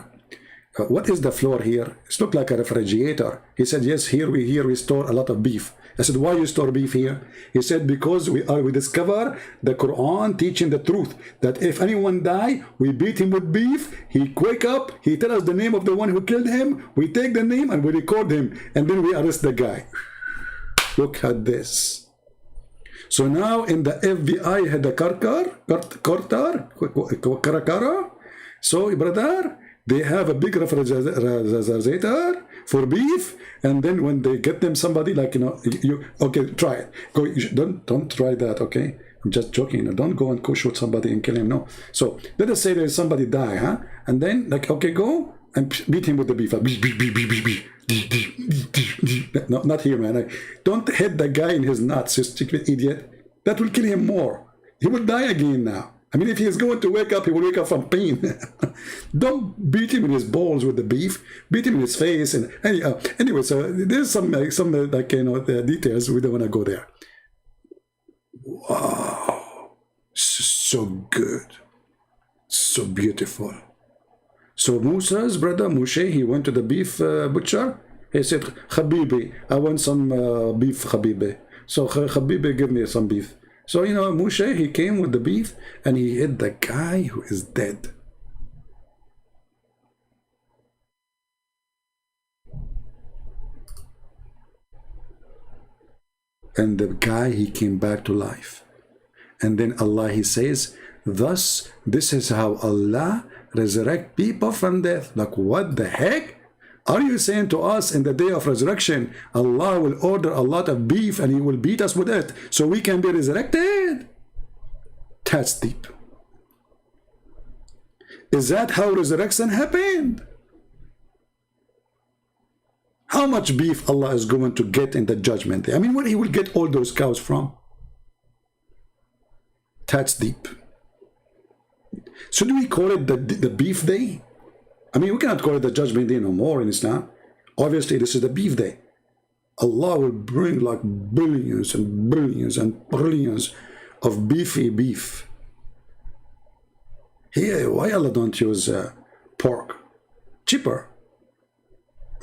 what is the floor here? It looked like a refrigerator. He said, yes, here we store a lot of beef. I said, why you store beef here? He said, because we discover the Quran teaching the truth, that if anyone die, we beat him with beef, he wake up, he tell us the name of the one who killed him, we take the name and we record him, and then we arrest the guy. Look at this. So now in the FBI had the Karakara. So brother, they have a big refrigerator for beef, and then when they get them somebody like, you know, you okay, try it. Go, don't try that, okay? I'm just joking. Don't go and shoot somebody and kill him. No. So let us say there's somebody die, huh? And then like, okay, go and beat him with the beef. No, not here, man. Don't hit the guy in his nuts, you stupid idiot. That will kill him more. He will die again now. I mean, if he is going to wake up, he will wake up from pain. Don't beat him in his balls with the beef. Beat him in his face. And anyway, so there's some like, you know, the details. We don't want to go there. Wow, so good, so beautiful. So Musa's brother Moshe, he went to the beef butcher. He said, Habibi, I want some beef, Habibi. So Habibi, give me some beef. So, you know, Moshe, he came with the beef and he hit the guy who is dead. And the guy, he came back to life. And then Allah, he says, thus, this is how Allah resurrect people from death. Like, what the heck? Are you saying to us in the day of resurrection, Allah will order a lot of beef and he will beat us with it so we can be resurrected? That's deep. Is that how resurrection happened? How much beef Allah is going to get in the judgment day? I mean, where he will get all those cows from? That's deep. So do we call it the beef day? I mean, we cannot call it the judgment day no more in Islam. Obviously, this is the beef day. Allah will bring like billions and billions and billions of beefy beef. Here, why Allah don't use pork? Cheaper.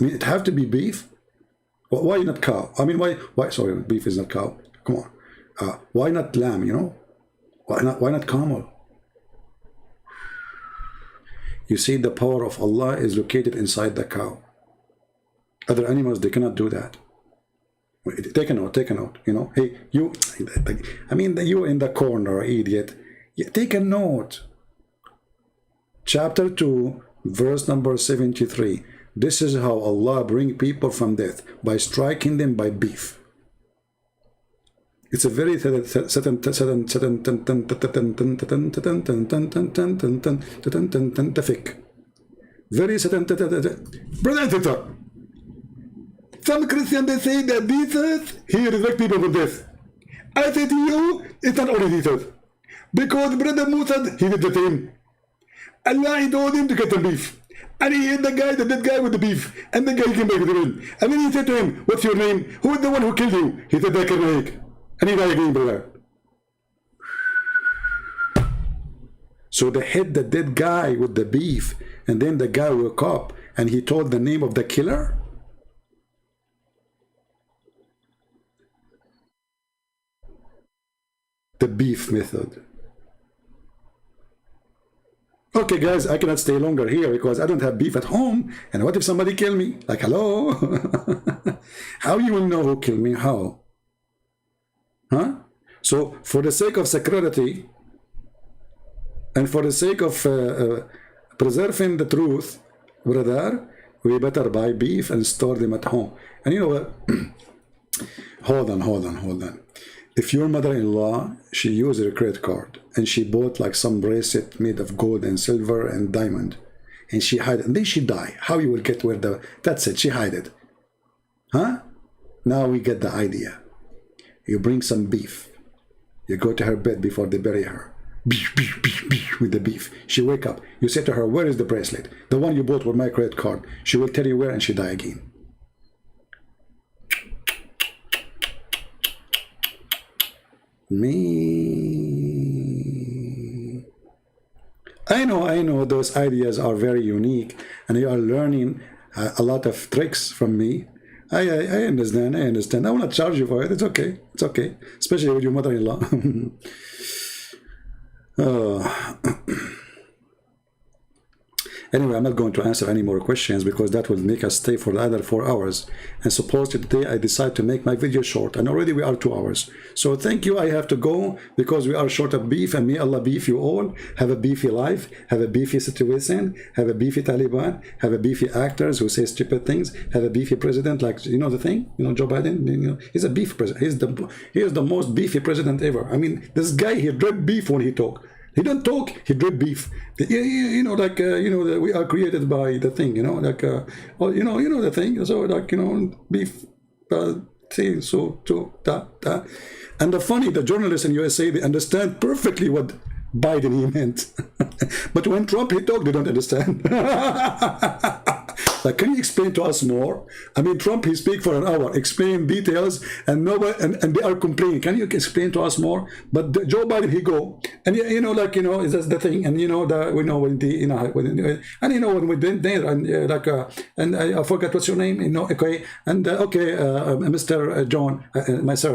I mean, it have to be beef. Why not cow? I mean, why? Sorry, beef is not cow. Come on. Why not lamb? You know, why not camel? You see, the power of Allah is located inside the cow. Other animals, they cannot do that. Take a note, you know. Hey, you, I mean, you in the corner, idiot. Take a note. Chapter 2, verse number 73. This is how Allah bring people from death, by striking them by beef. It's a very scientific, very brother. Some Christians, they say that Jesus, he resurrects people from death. I say to you, it's not only Jesus, because brother Musa, he did the same. Allah, he told him to get some beef, and he hit the dead guy with the beef, and the guy came back with the wind. And then he said to him, what's your name? Who is the one who killed you? He said, Zakir. And he died again, brother. So they hit the dead guy with the beef, and then the guy woke up and he told the name of the killer. The beef method. Okay, guys, I cannot stay longer here because I don't have beef at home. And what if somebody kill me? Like, hello? How you will know who killed me? How? Huh? So, for the sake of security and for the sake of preserving the truth, brother, we better buy beef and store them at home. And you know what? Hold on. If your mother-in-law, she used her credit card and she bought like some bracelet made of gold and silver and diamond, and she hide it, and then she die, how you will get where that's it, she hide it. Huh? Now we get the idea. You bring some beef. You go to her bed before they bury her. Beef with the beef. She wake up. You say to her, where is the bracelet? The one you bought with my credit card. She will tell you where, and she die again. Me. I know those ideas are very unique, and you are learning a lot of tricks from me. I understand. I understand. I will not charge you for it. It's okay. It's okay. Especially with your mother-in-law. Anyway, I'm not going to answer any more questions because that will make us stay for the other 4 hours. And supposedly today I decide to make my video short, and already we are 2 hours. So thank you. I have to go because we are short of beef, and may Allah beef you all. Have a beefy life, have a beefy situation, have a beefy Taliban, have a beefy actors who say stupid things, have a beefy president, like, you know the thing, you know, Joe Biden, you know, he's a beef president. He is the most beefy president ever. I mean, this guy, he drip beef when he talk. He don't talk, he drip beef. You know, like, you know, we are created by the thing, you know, like, well, you know the thing. So, like, you know, beef, thing, so, that. And the journalists in USA, they understand perfectly what Biden he meant. But when Trump, he talk, they don't understand. Like, can you explain to us more? I mean, Trump, he speak for an hour, explain details, and nobody, and they are complaining. Can you explain to us more? But Joe Biden, he go, and you know, like, you know, is that's the thing, and you know that we know when the, you know, and you know when we been there, and like, and I forgot what's your name, you know, okay, and okay, Mr. John,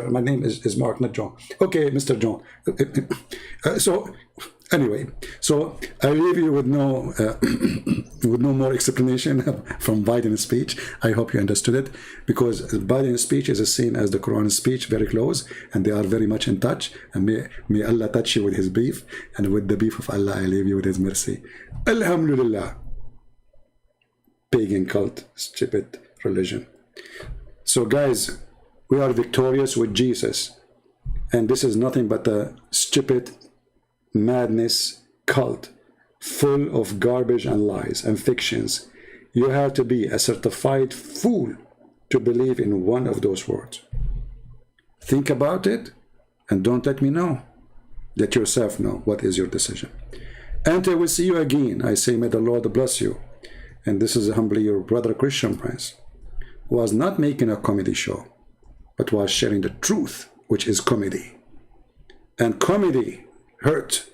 my name is Mark, not John. Okay, Mr. John. So. Anyway, so I leave you with no with no more explanation from Biden's speech. I hope you understood it, because Biden's speech is the same as the Quran speech, very close, and they are very much in touch. And may Allah touch you with his beef, and with the beef of Allah, I leave you with his mercy. Alhamdulillah. Pagan cult, stupid religion. So guys, we are victorious with Jesus, and this is nothing but a stupid madness cult full of garbage and lies and fictions. You have to be a certified fool to believe in one of those words. Think about it and don't let me know. Let yourself know what is your decision. Until we see you again, I say may the Lord bless you. And this is humbly your brother Christian Prince, who was not making a comedy show, but was sharing the truth, which is comedy. And comedy hurt,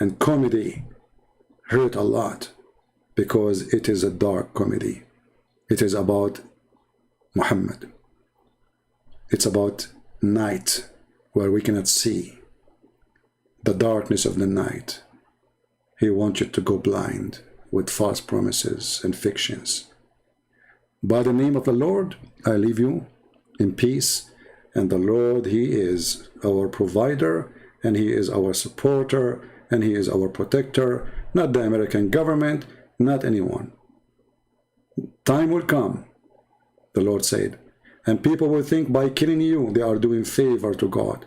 and comedy hurt a lot, because it is a dark comedy. It is about Muhammad. It's about night, where we cannot see the darkness of the night. He wants you to go blind with false promises and fictions. By the name of the Lord, I leave you in peace, and the Lord, he is our provider, and he is our supporter, and he is our protector, not the American government, not anyone. Time will come, the Lord said, and people will think by killing you, they are doing favor to God.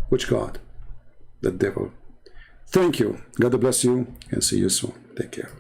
Which God? The devil. Thank you. God bless you, and see you soon. Take care.